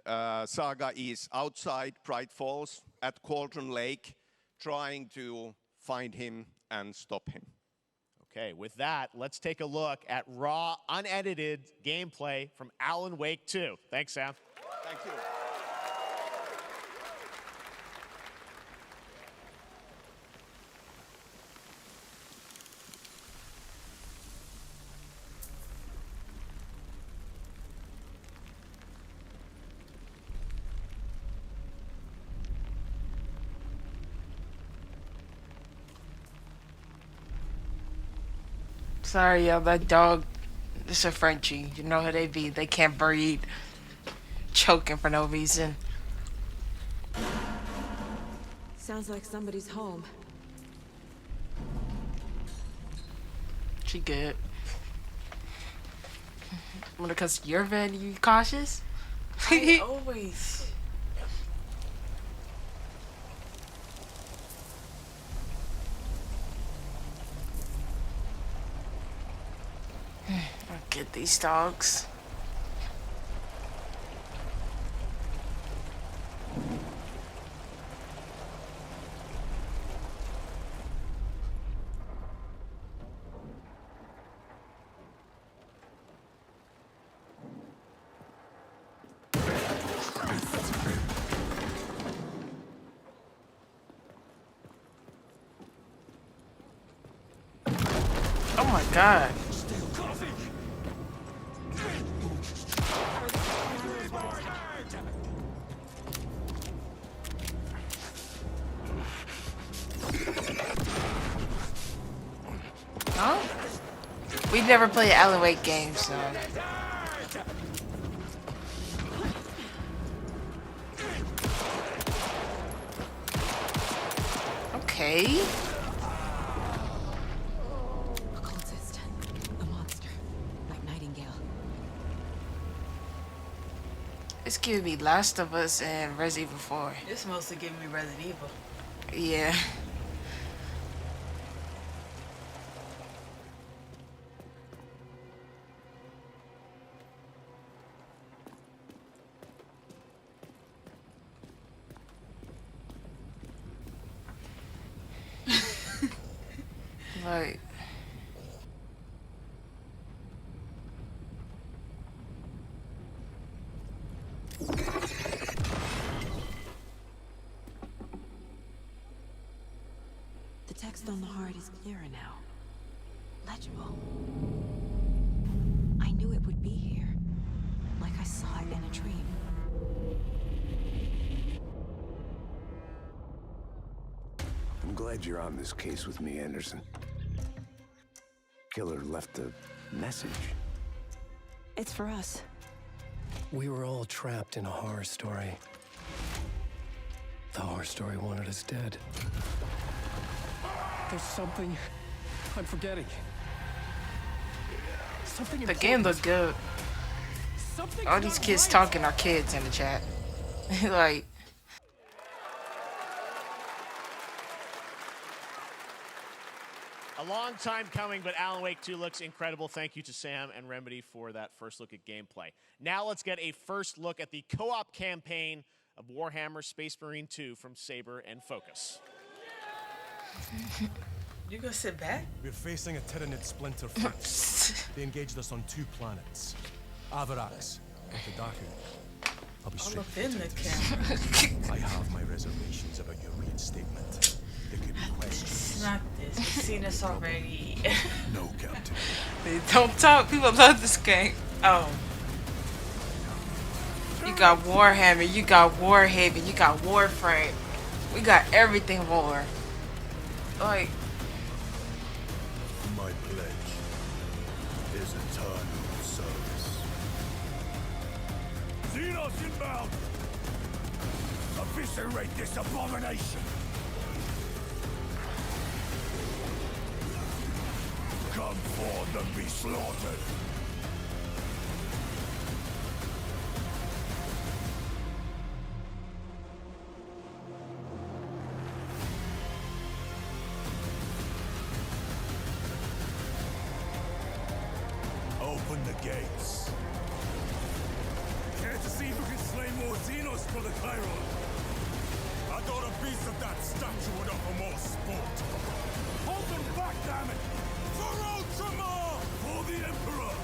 Saga is outside Bright Falls at Cauldron Lake, trying to find him and stop him. Okay, with that, let's take a look at raw, unedited gameplay from Alan Wake 2. Thanks, Sam. Thank you. sorry, yo, that dog. It's a Frenchie. You know how they be. They can't breathe. Choking for no reason. Sounds like somebody's home. She good. Because you're very cautious? I always. I'll get these dogs. Oh my god. We never played Alan Wake games, so. Okay. A cultist. A monster. Like Nightingale. It's giving me Last of Us and Resident Evil 4. It's mostly giving me Resident Evil. Yeah. Like. The text on the heart is clearer now. Legible. I knew it would be here. Like I saw it in a dream. I'm glad you're on this case with me, Anderson. Killer left a message. It's for us. We were all trapped in a horror story. The horror story wanted us dead. There's something I'm forgetting. Something The game looked good. All these kids talking are kids in the chat. Like. A long time coming, but Alan Wake 2 looks incredible. Thank you to Sam and Remedy for that first look at gameplay. Now let's get a first look at the co-op campaign of Warhammer Space Marine 2 from Saber and Focus. You gonna sit back? We're facing a Tyranid splinter fleet. They engaged us on 2 planets, Avarax and Tadaku. I'll be straight up in the camera. I have my reservations about your reinstatement. There could be questions. It's not this. We've seen this already. No, Captain. They don't talk. People love this game. Oh. You got Warhammer, you got Warhaven, you got Warframe. We got everything war. Like. My pledge is eternal service. Xenos inbound! Eviscerate this abomination! Come forth and be slaughtered! Open the gates. Care to see if we can slay more Xenos for the Chiron? I thought a piece of that statue would offer more sport. Hold them back, damn it! For Ultramar! For the Emperor!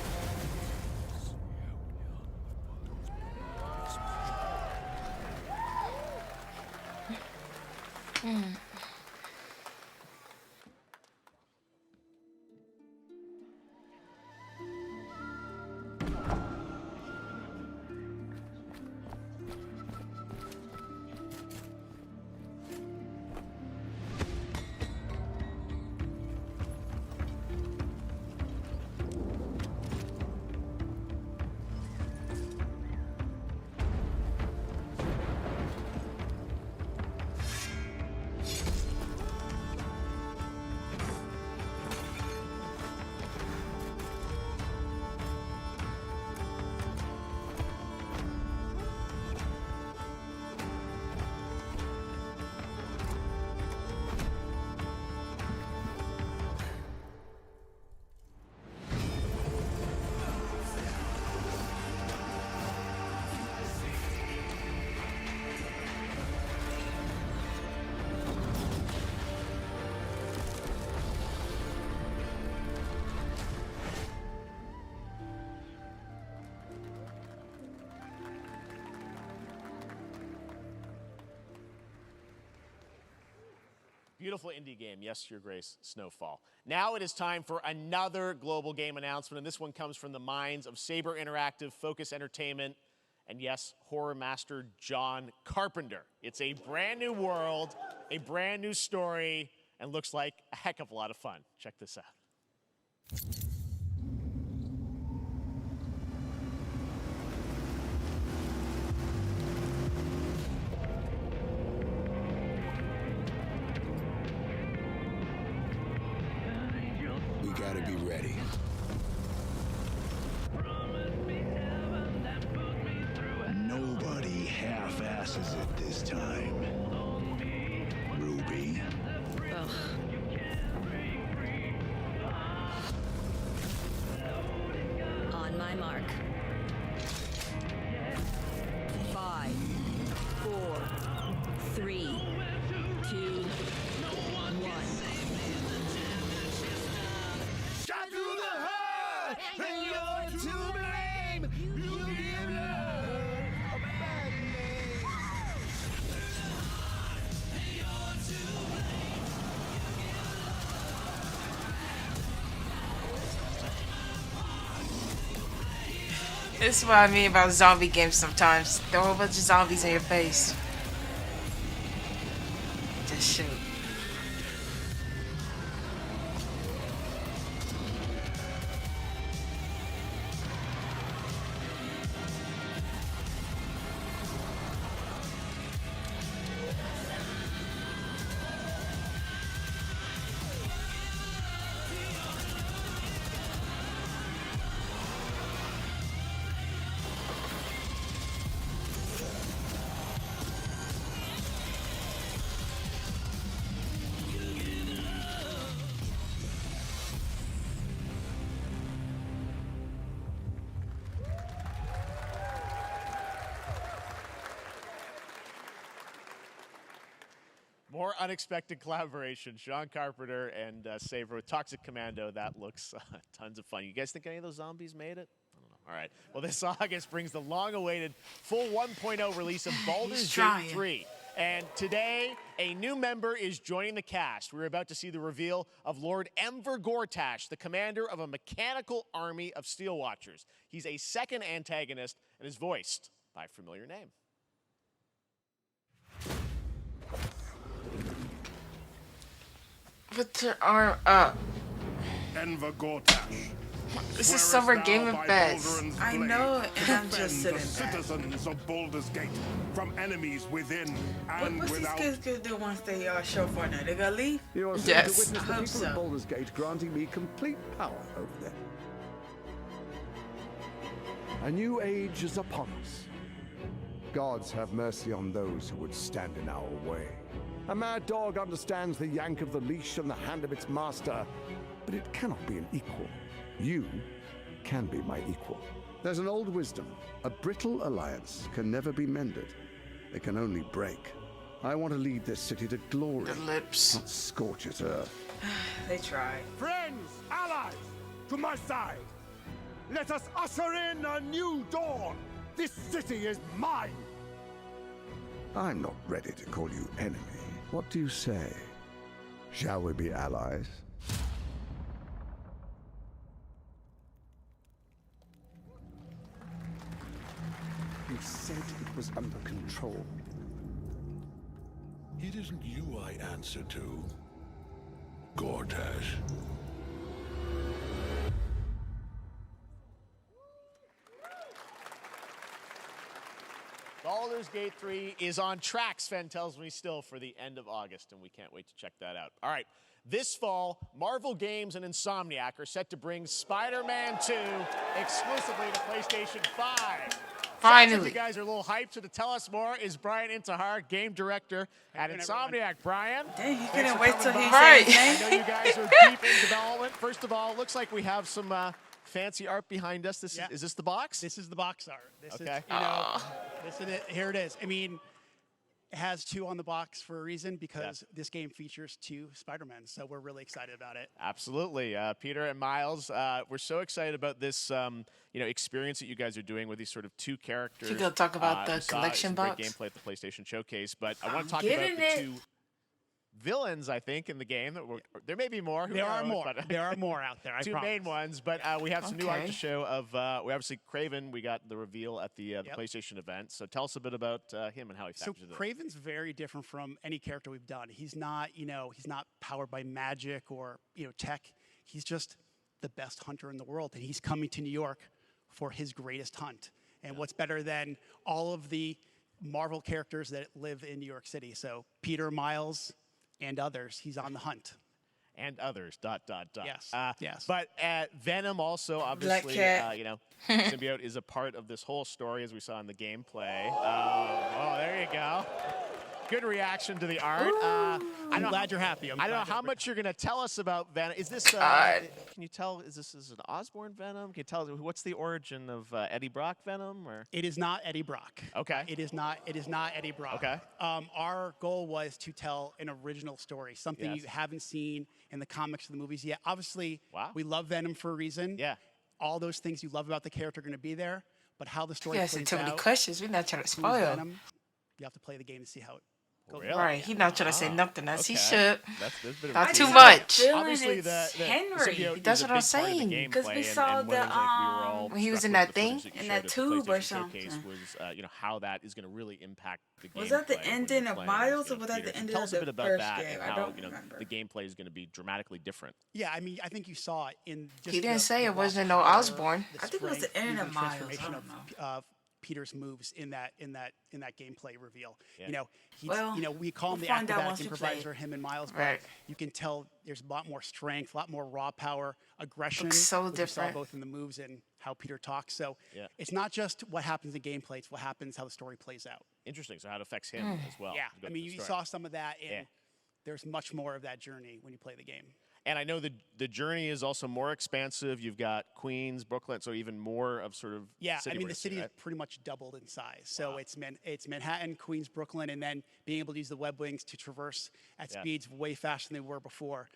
Beautiful indie game, yes, Your Grace, Snowfall. Now it is time for another global game announcement, and this one comes from the minds of Saber Interactive, Focus Entertainment, and yes, horror master John Carpenter. It's a brand new world, a brand new story, and looks like a heck of a lot of fun. Check this out. be ready. Nobody half-asses it this time. Ruby. On my mark. 5, 4, 3, 2, 1. Shot through the heart, and you're to blame. You give love a bad name. This is what I mean about zombie games sometimes. Throw a whole bunch of zombies in your face. Just shoot. More unexpected collaboration. Sean Carpenter and Saber with Toxic Commando. That looks tons of fun. You guys think any of those zombies made it? I don't know. All right. Well, this August brings the long-awaited full 1.0 release of Baldur's Gate 3. And today, a new member is joining the cast. We're about to see the reveal of Lord Enver Gortash, the commander of a mechanical army of Steel Watchers. He's a second antagonist and is voiced by a familiar name. Put your arm up. Enver Gortash. This is Summer Gaming Fest. I know, and I'm just Defend sitting the back. citizens of Baldur's Gate from enemies within and What's these without. kids gonna do once they show Fortnite? They gonna leave? You are soon Yes. to witness the I hope people so. of Baldur's Gate granting me complete power over them. A new age is upon us. Gods have mercy on those who would stand in our way. A mad dog understands the yank of the leash and the hand of its master, but it cannot be an equal. You can be my equal. There's an old wisdom. A brittle alliance can never be mended. It can only break. I want to lead this city to glory, The lips. not scorch its earth. They try. Friends, allies, to my side. Let us usher in a new dawn. This city is mine. I'm not ready to call you enemy. What do you say? Shall we be allies? You said it was under control. It isn't you I answer to, Gortash. Baldur's Gate 3 is on track, Sven tells me still, for the end of August, and we can't wait to check that out. All right, this fall, Marvel Games and Insomniac are set to bring Spider-Man 2 exclusively to PlayStation 5. Finally. Sounds like you guys are a little hyped, so to tell us more is Brian Intihar, game director at Insomniac. Brian? Dang, he thanks couldn't for wait coming till he by. said his I name. know you guys are deep in development. First of all, looks like we have some fancy art behind us. This is this the box? This is the box art. This Okay. is, you know, this is it. Here it is. I mean, it has 2 on the box for a reason, because this game features 2 Spider-Men, so we're really excited about it. Absolutely. Peter and Miles, we're so excited about this experience that you guys are doing with these sort of 2 characters. You gonna talk about the We saw collection some box? Great gameplay at the PlayStation Showcase, but I want to I'm talk about getting the it. 2 villains, I think, in the game. There may be more. Who There are knows? more. But There are more out there, I 2 promise. main ones, but we have some new art Okay. to show of, we obviously, Kraven, we got the reveal at the PlayStation event. So tell us a bit about him and how he So factors into it. Kraven's very different from any character we've done. He's not, he's not powered by magic or, tech. He's just the best hunter in the world, and he's coming to New York for his greatest hunt. And what's better than all of the Marvel characters that live in New York City? So Peter, Miles, and others, he's on the hunt. and others. ... Yes. Yes. But Venom also, obviously, Cat. symbiote is a part of this whole story, as we saw in the gameplay. Oh, there you go. Good reaction to the art. I'm glad you're happy. I don't know how much you're going to tell us about Venom. Is this, can you tell, is this an Osborn Venom? Can you tell, what's the origin of Eddie Brock Venom? Or? It is not Eddie Brock. Okay. It is not Eddie Brock. Okay. Our goal was to tell an original story, something you haven't seen in the comics or the movies yet. Obviously, we love Venom for a reason. Yeah. All those things you love about the character are going to be there, but how the story plays out. too many questions. We're not trying to who's spoil. Venom, you have to play the game to see how it goes. Really? Right, he not trying to say nothing else. He Okay. should. That's Not too much. Obviously, the Henry. symbiote That's is a what I'm big part of the saying. gameplay, 'Cause we saw and one of the, things we were all when he was struck in with that the thing? footage that you In showed that at the tube or PlayStation Showcase something. was, how that is going to really impact the gameplay. Was that the when you're ending of playing Miles, as or was that Peter. the ending Tell of us a the bit about first that game? and I how don't the remember. gameplay is going to be dramatically different. Yeah, I mean, I think you saw it in just He didn't the say it raw wasn't no power, Osborn. the I think it was the strength, ending even of Miles. I transformation don't know. of Peter's moves in that gameplay reveal. Yeah. You know, he's, Well, we call him we'll the find out acrobatic once we play improviser, him and Miles, but Right. you can tell there's a lot more strength, a lot more raw power, aggression. Looks so which we saw different. both in the moves and how Peter talks. So Yeah. it's not just what happens in gameplay; it's what happens how the story plays out. Interesting. So how it affects him as well. Yeah, Go I mean, to the you story. saw some of that, and Yeah. there's much more of that journey when you play the game. And I know the journey is also more expansive. You've got Queens, Brooklyn, so even more of sort of Yeah, city I mean, the racing, city right? is pretty much doubled in size. So it's Manhattan, Queens, Brooklyn, and then being able to use the web wings to traverse at Yeah. speeds way faster than they were before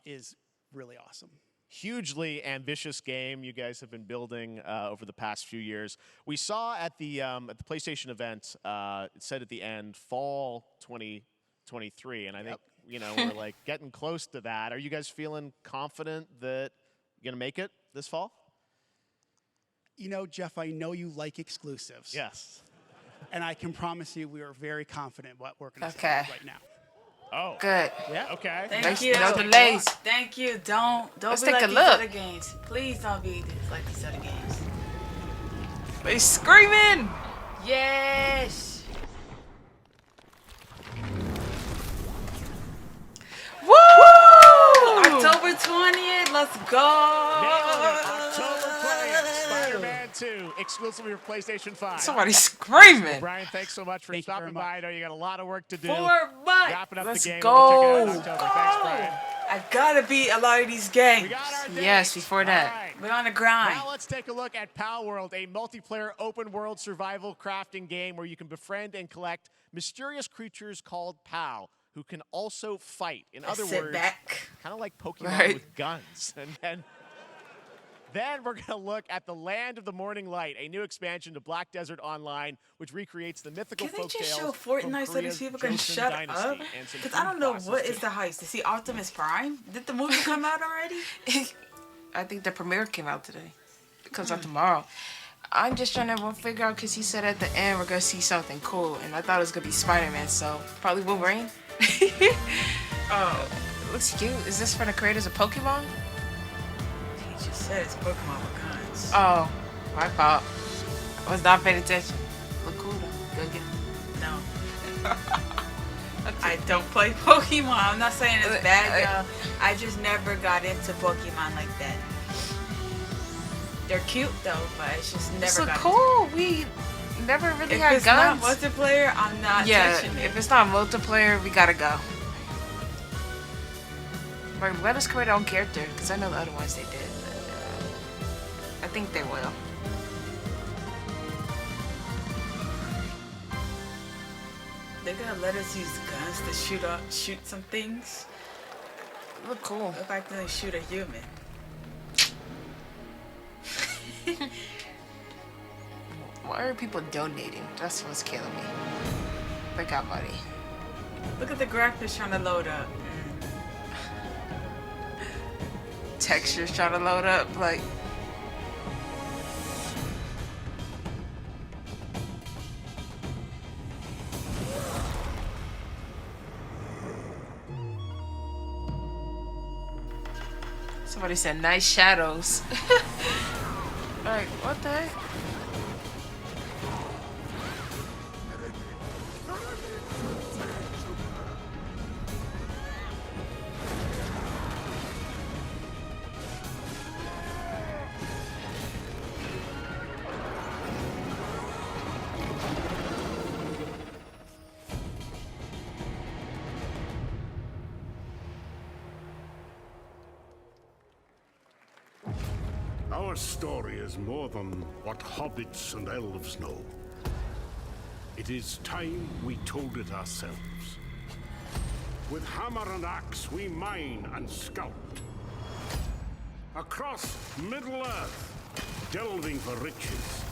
is really awesome. Hugely ambitious game you guys have been building over the past few years. We saw at the PlayStation event, it said at the end, fall 2023, and I think we're like getting close to that. Are you guys feeling confident that you're gonna make it this fall? You know, Jeff, I know you like exclusives. Yes. And I can promise you we are very confident what we're going to Okay. say right now. Oh. Good. Yeah. Okay. Thank you. No delays. Thank you. Don't Let's be take like a these look. other games. Please don't be like these other games. They screaming. Yes. Woo! October 20th. Let's go. October 20th, Spider-Man 2, exclusively for PlayStation 5. Somebody screaming. Brian, thanks so much for Thank you stopping very by. I know you got a lot of work to do. 4 months. Wrapping up Let's the game. go. We'll check it out in October. Thanks, Brian. I gotta beat a lot of these games. We got our Yes, dates. before that. All right. We're on the grind. Now let's take a look at Pal World, a multiplayer open-world survival crafting game where you can befriend and collect mysterious creatures called Pal, who can also fight. In other sit words, back. kind of like Pokemon Right. with guns. And then we're going to look at the Land of the Morning Light, a new expansion to Black Desert Online, which recreates the mythical Can they folktales just show from Fortnite so Korea's these people can Joseon shut Dynasty up? and some Because I don't food know process what too. is the heist. To see Optimus Prime? Did the movie come out already? I think the premiere came out today. It comes out tomorrow. I'm just trying to figure out because he said at the end we're gonna see something cool, and I thought it was gonna be Spider-Man, so probably Wolverine. Oh, it looks cute. Is this for the creators of Pokemon? He just said it's Pokemon with guns. Oh, my fault. I was not paying attention. Look cool though. Good game. No. I don't play Pokemon. I'm not saying it's bad, y'all. I just never got into Pokemon like that. They're cute though, but it's just This never look got cool. We never really If had it's guns. not multiplayer, I'm not Yeah, touching it. if it's not multiplayer, we gotta go. Like, let us create our own character, because I know the other ones they did. But, I think they will. They're gonna let us use guns to shoot some things. Look cool. If I can shoot a human. Why are people donating? That's what's killing me. They got money. Look at the graphics trying to load up. Textures trying to load up, like. Somebody said nice shadows. Like, what the heck? Our story is more than what hobbits and elves know. It is time we told it ourselves. With hammer and axe, we mine and scout. Across Middle-earth, delving for riches.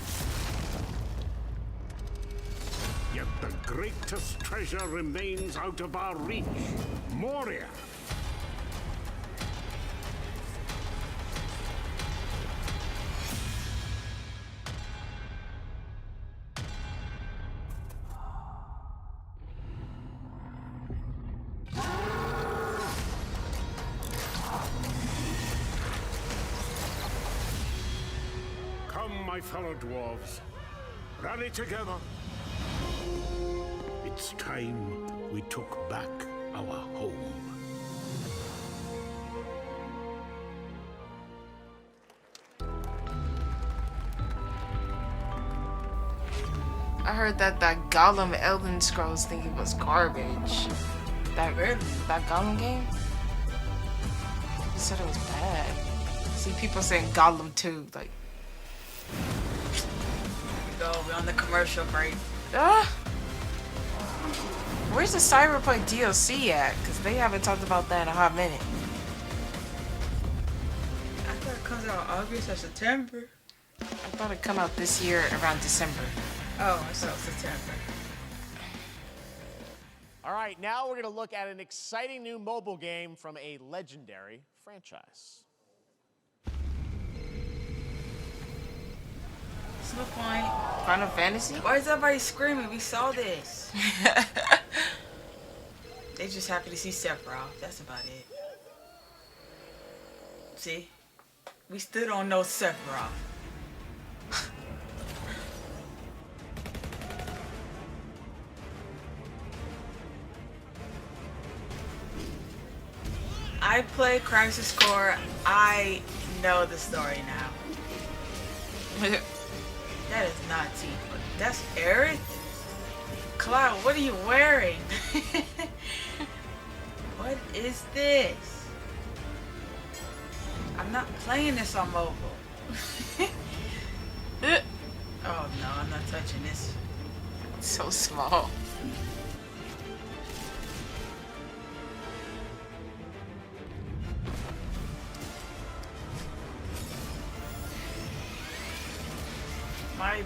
Yet the greatest treasure remains out of our reach. Moria. Come, my fellow dwarves. Rally together. It's time we took back our home. I heard that Gollum Elden Scrolls thing was garbage. That Gollum game? He said it was bad. See people saying Gollum 2, like. Go, we're on the commercial break. Where's the Cyberpunk DLC at? Because they haven't talked about that in a hot minute. I thought it comes out August or September. I thought it'd come out this year around December. Oh, I thought September. All right, now we're going to look at an exciting new mobile game from a legendary franchise. What's the point? Final Fantasy? Why is everybody screaming? We saw this. They just happy to see Sephiroth. That's about it. See? We still don't know Sephiroth. I play Crisis Core. I know the story now. That is not Tifa. That's Aerith? Cloud, what are you wearing? What is this? I'm not playing this on mobile. Oh no, I'm not touching this. It's so small.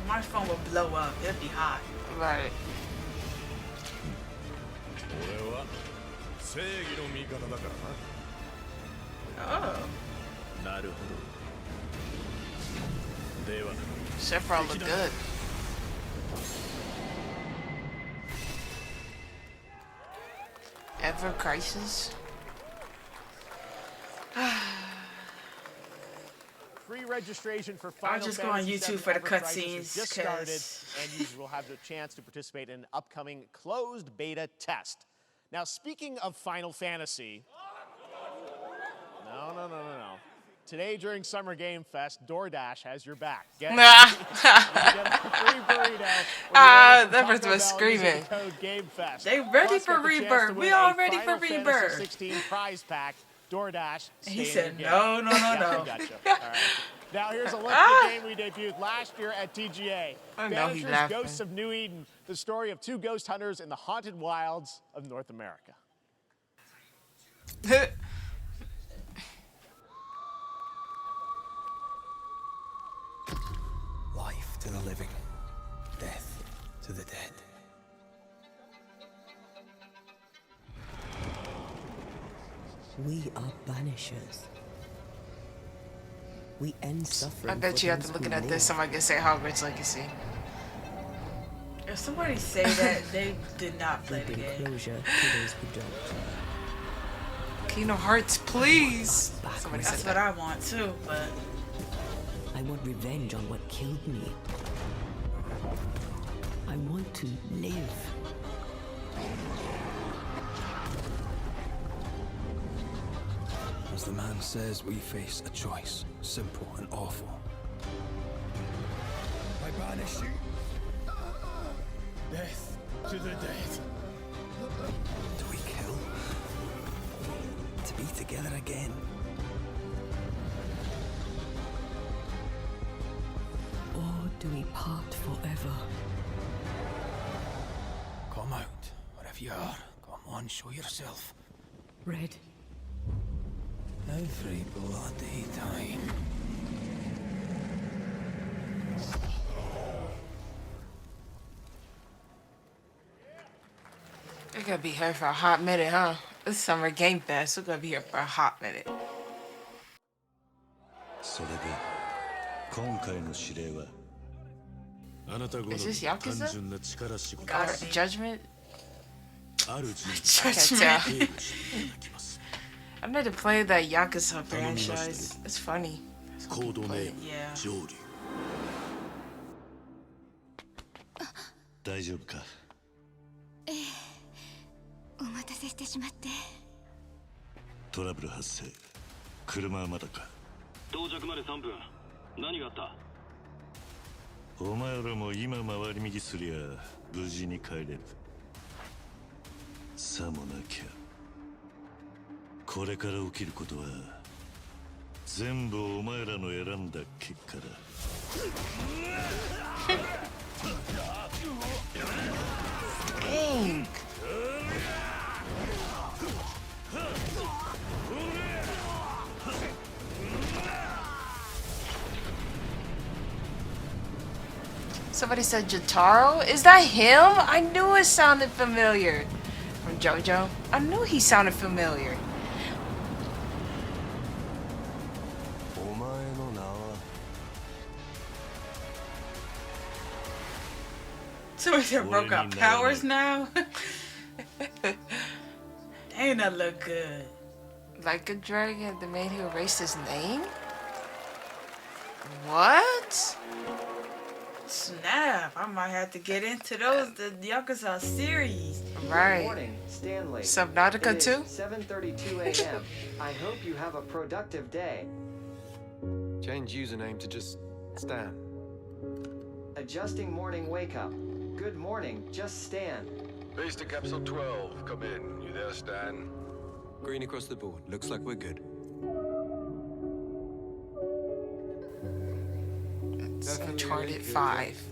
My phone will blow up. It'll be hot. Right. Oh. Sephiroth look good. Ever Crisis? Pre-registration for Final I'll just Fantasy go on YouTube VII for the Ever Crisis cutscenes, has just started, and users will have the chance to participate in an upcoming closed beta test. Now, speaking of Final Fantasy, no. Today during Summer Game Fest, DoorDash has your back. Get a free burrito. That person was screaming. They ready for Rebirth. We all ready for Rebirth. 16 prize pack. DoorDash. He said no. Gotcha. All right. Now here's a look at the game we debuted last year at TGA. I know he's Banishers laughing. Ghosts of New Eden, the story of two ghost hunters in the haunted wilds of North America. Life to the living, death to the dead. We are banishers. We end suffering. I bet for you after those looking who at this, live. somebody can say Hogwarts Legacy. If somebody say that, they did not play the Bring game. closure to those who don't. Kingdom Hearts, please. Somebody said That's what I want too, but I want revenge on what killed me. I want to live. As the man says, we face a choice, simple and awful. I banish you. Death to the dead. Do we kill? To be together again? do we part forever? Come out, wherever you are. Come on, show yourself. Red. Every bloody time. We're gonna be here for a hot minute, huh? This summer game pass. We're gonna be here for a hot minute. それで今回の指令はあなたごの Is this Yakuza? 単純な力仕事 Or Judgment? ある人物 Judgment. を警護していただきます I need to play the Yakuza franchise. It's funny. コードネーム Yeah. 上流大丈夫かええお待たせしてしまってトラブル発生車はまだか到着まで3分何があったお前らも今回り右すりゃ無事に帰れるさもなきゃこれから起きることは全部お前らの選んだ結果だ Dang. Somebody said Jotaro? Is that him? I knew it sounded familiar. From JoJo? I knew he sounded familiar. So is it broke out powers now? Ain't that look good? Like a dragon, the man who erased his name? What? Snap! I might have to get into those the Yakuza series. Right. Good morning, Stanley. Subnautica It is too? 7:32 a.m. I hope you have a productive day. Change username to just Stan. Adjusting morning wake up. Good morning, just Stan. Base to capsule 12. Come in. You there, Stan? Green across the board. Looks like we're good. It's Uncharted 5.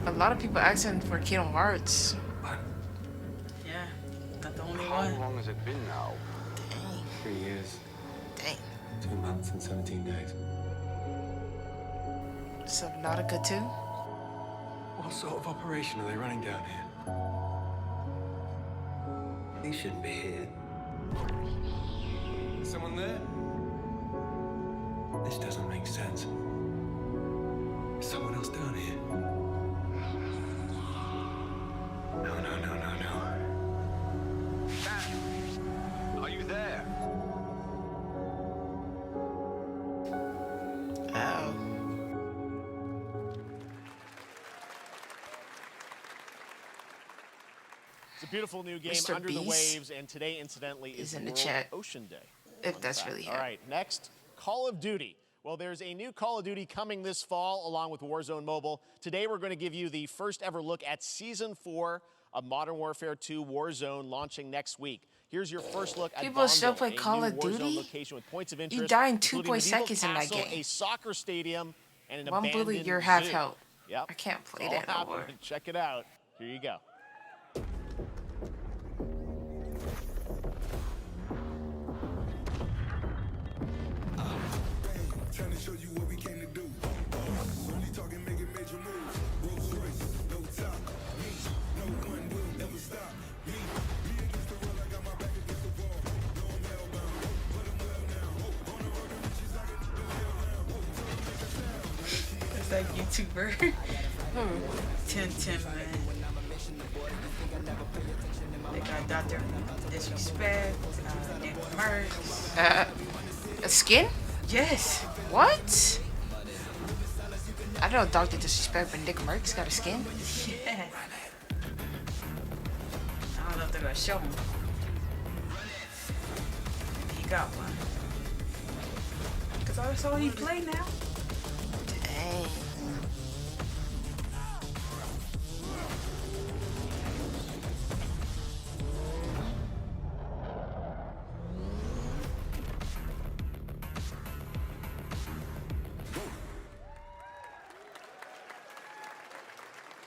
A lot of people asking for Kingdom Hearts. Yeah, not the only How one. long has it been now? 3 years. Dang. 2 months and 17 days. Subnautica 2? What sort of operation are they running down here? He shouldn't be here. Someone there? This doesn't make sense. Is someone else down here? No. Are you there? Oh. It's a beautiful new game, Mr. Under the Beast Waves, and today, incidentally, is in the World chat. Ocean Day. If Fun that's fact. really All him. right, next, Call of Duty. Well, there's a new Call of Duty coming this fall, along with Warzone Mobile. Today, we're going to give you the first ever look at Season 4 of Modern Warfare 2 Warzone, launching next week. Here's your first look at People still Bonzo, play a Call new of Warzone Duty? location with points of interest, You die in including 2.0 medieval seconds in that castle, game. a soccer stadium, and an One abandoned bullet, you're half zoo. health. Yep. I can't play It's all that no more. happening. Check it out. Here you go. Trying to show you what we came to do. Only talking, making major moves. Rolls Royce, no top. Me, no one will ever stop. Me against the world, I got my back against the wall. No, I'm hellbound. But I'm well now. On the road to riches, I can do hell now. It's like YouTuber. Tim, man. They got Dr. Disrespect, Nick Merckx. A skin? Yes. What? I know Dr. Disrespect, but Nick Merckx got a skin? Yeah. I don't know if they're gonna show him. Maybe he got one. Cause that's all he play now. Dang.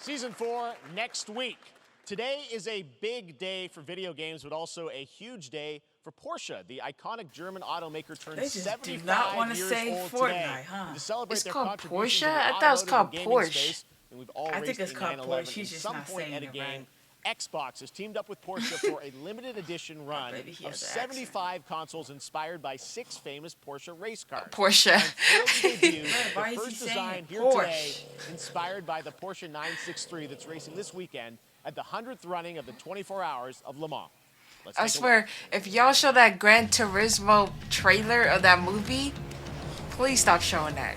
Season 4 next week. Today is a big day for video games, but also a huge day for Porsche. The iconic German automaker turned They just 75 do not want to years say old Fortnite, today. huh? To celebrate It's their called contributions Porsche? in the I thought it was automotive called and gaming Porsche. space, and we've all I think raced it's in called 911. Porsche. He's At just some not point saying at a it game, Xbox has teamed up with Porsche for a limited edition run Maybe he of has an accent. 75 consoles inspired by 6 famous Porsche race cars. Porsche. And thrilled to debut Why the is he first saying design here Porsche? today, inspired by the Porsche 963 that's racing this weekend at the 100th running of the 24 Hours of Le Mans. Let's I take a swear, if y'all show that Gran Turismo trailer of that movie, please stop showing that.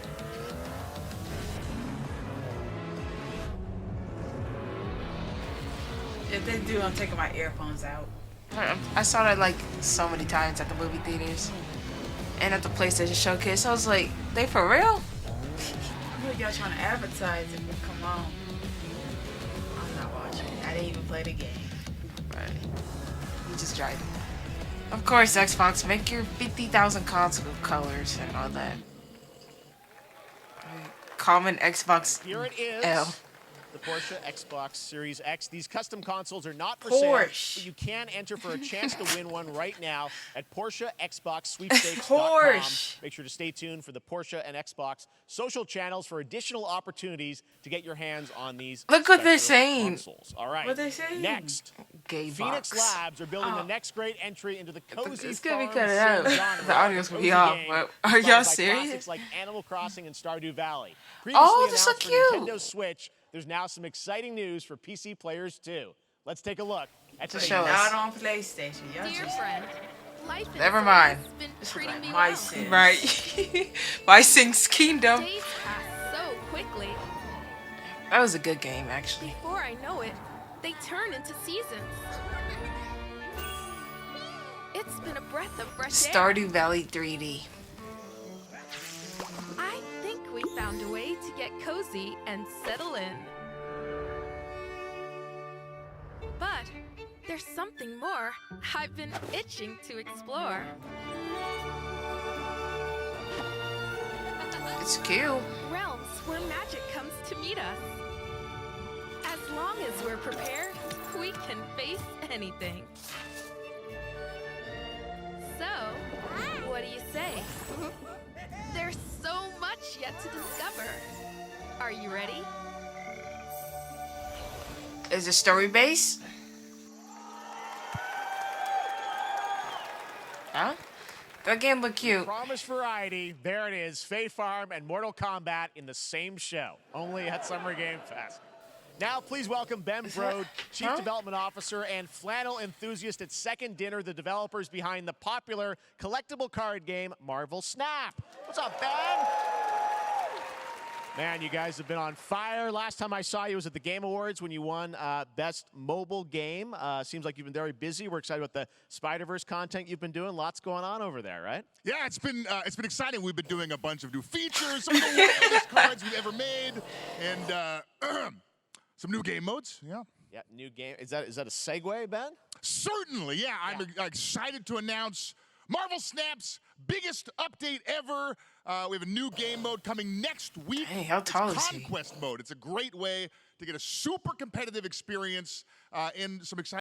If they do, I'm taking my earphones out. I saw that like so many times at the movie theaters and at the PlayStation Showcase. I was like, they for real? Look, y'all trying to advertise it. Come on. I'm not watching. I didn't even play the game. Right. You just tried it. Of course, Xbox, make your 50,000 console colors and all that. Common Xbox Here it is. L. The Porsche Xbox Series X. These custom consoles are not for Porsche. sale, but you can enter for a chance to win one right now at PorscheXboxSweepstakes.com. Porsche. Make sure to stay tuned for the Porsche and Xbox social channels for additional opportunities to get your hands on these. Look what they're special saying. Consoles. All right. What they saying? Next, Gay Phoenix box. Labs are building the next great entry into the cozy It's gonna be farm cut sim out. genre. The audio's gonna be Cozy off, game but are inspired y'all by serious? classics like Animal Crossing and Stardew Valley. Oh, Previously they're so announced for cute. Nintendo Switch, there's now some exciting news for PC players too. Let's take a look at So today's show us. Not on PlayStation. Y'all Dear just friend, life in Never this mind. has been This is treating like me my well. Sims. Right. Vikings Kingdom. Days pass so quickly. That was a good game, actually. Before I know it, they turn into seasons. It's been a breath of fresh air. Stardew Valley 3D. I think we found a way to get cozy and settle in. But there's something more I've been itching to explore. It's cute. Realms where magic comes to meet us. As long as we're prepared, we can face anything. So, what do you say? There's so much yet to discover. Are you ready? Is it story based? Huh? That game look cute. Promised variety. There it is. Fae Farm and Mortal Kombat in the same show, only at Summer Game Fest. Now, please welcome Ben Brode, Chief Development Officer and flannel enthusiast at Second Dinner, the developers behind the popular collectible card game Marvel Snap. What's up, Ben? Man, you guys have been on fire. Last time I saw you was at the Game Awards when you won Best Mobile Game. Seems like you've been very busy. We're excited about the Spider-Verse content you've been doing. Lots going on over there, right? Yeah, it's been exciting. We've been doing a bunch of new features, some of the wildest cards we've ever made, and some new game modes. Yeah. Yeah, new game. Is that a segue, Ben? Certainly, yeah. I'm excited to announce Marvel Snap's biggest update ever. We have a new game mode coming next week. Hey, how tall it's is he? Conquest mode. It's a great way to get a super competitive experience in some exciting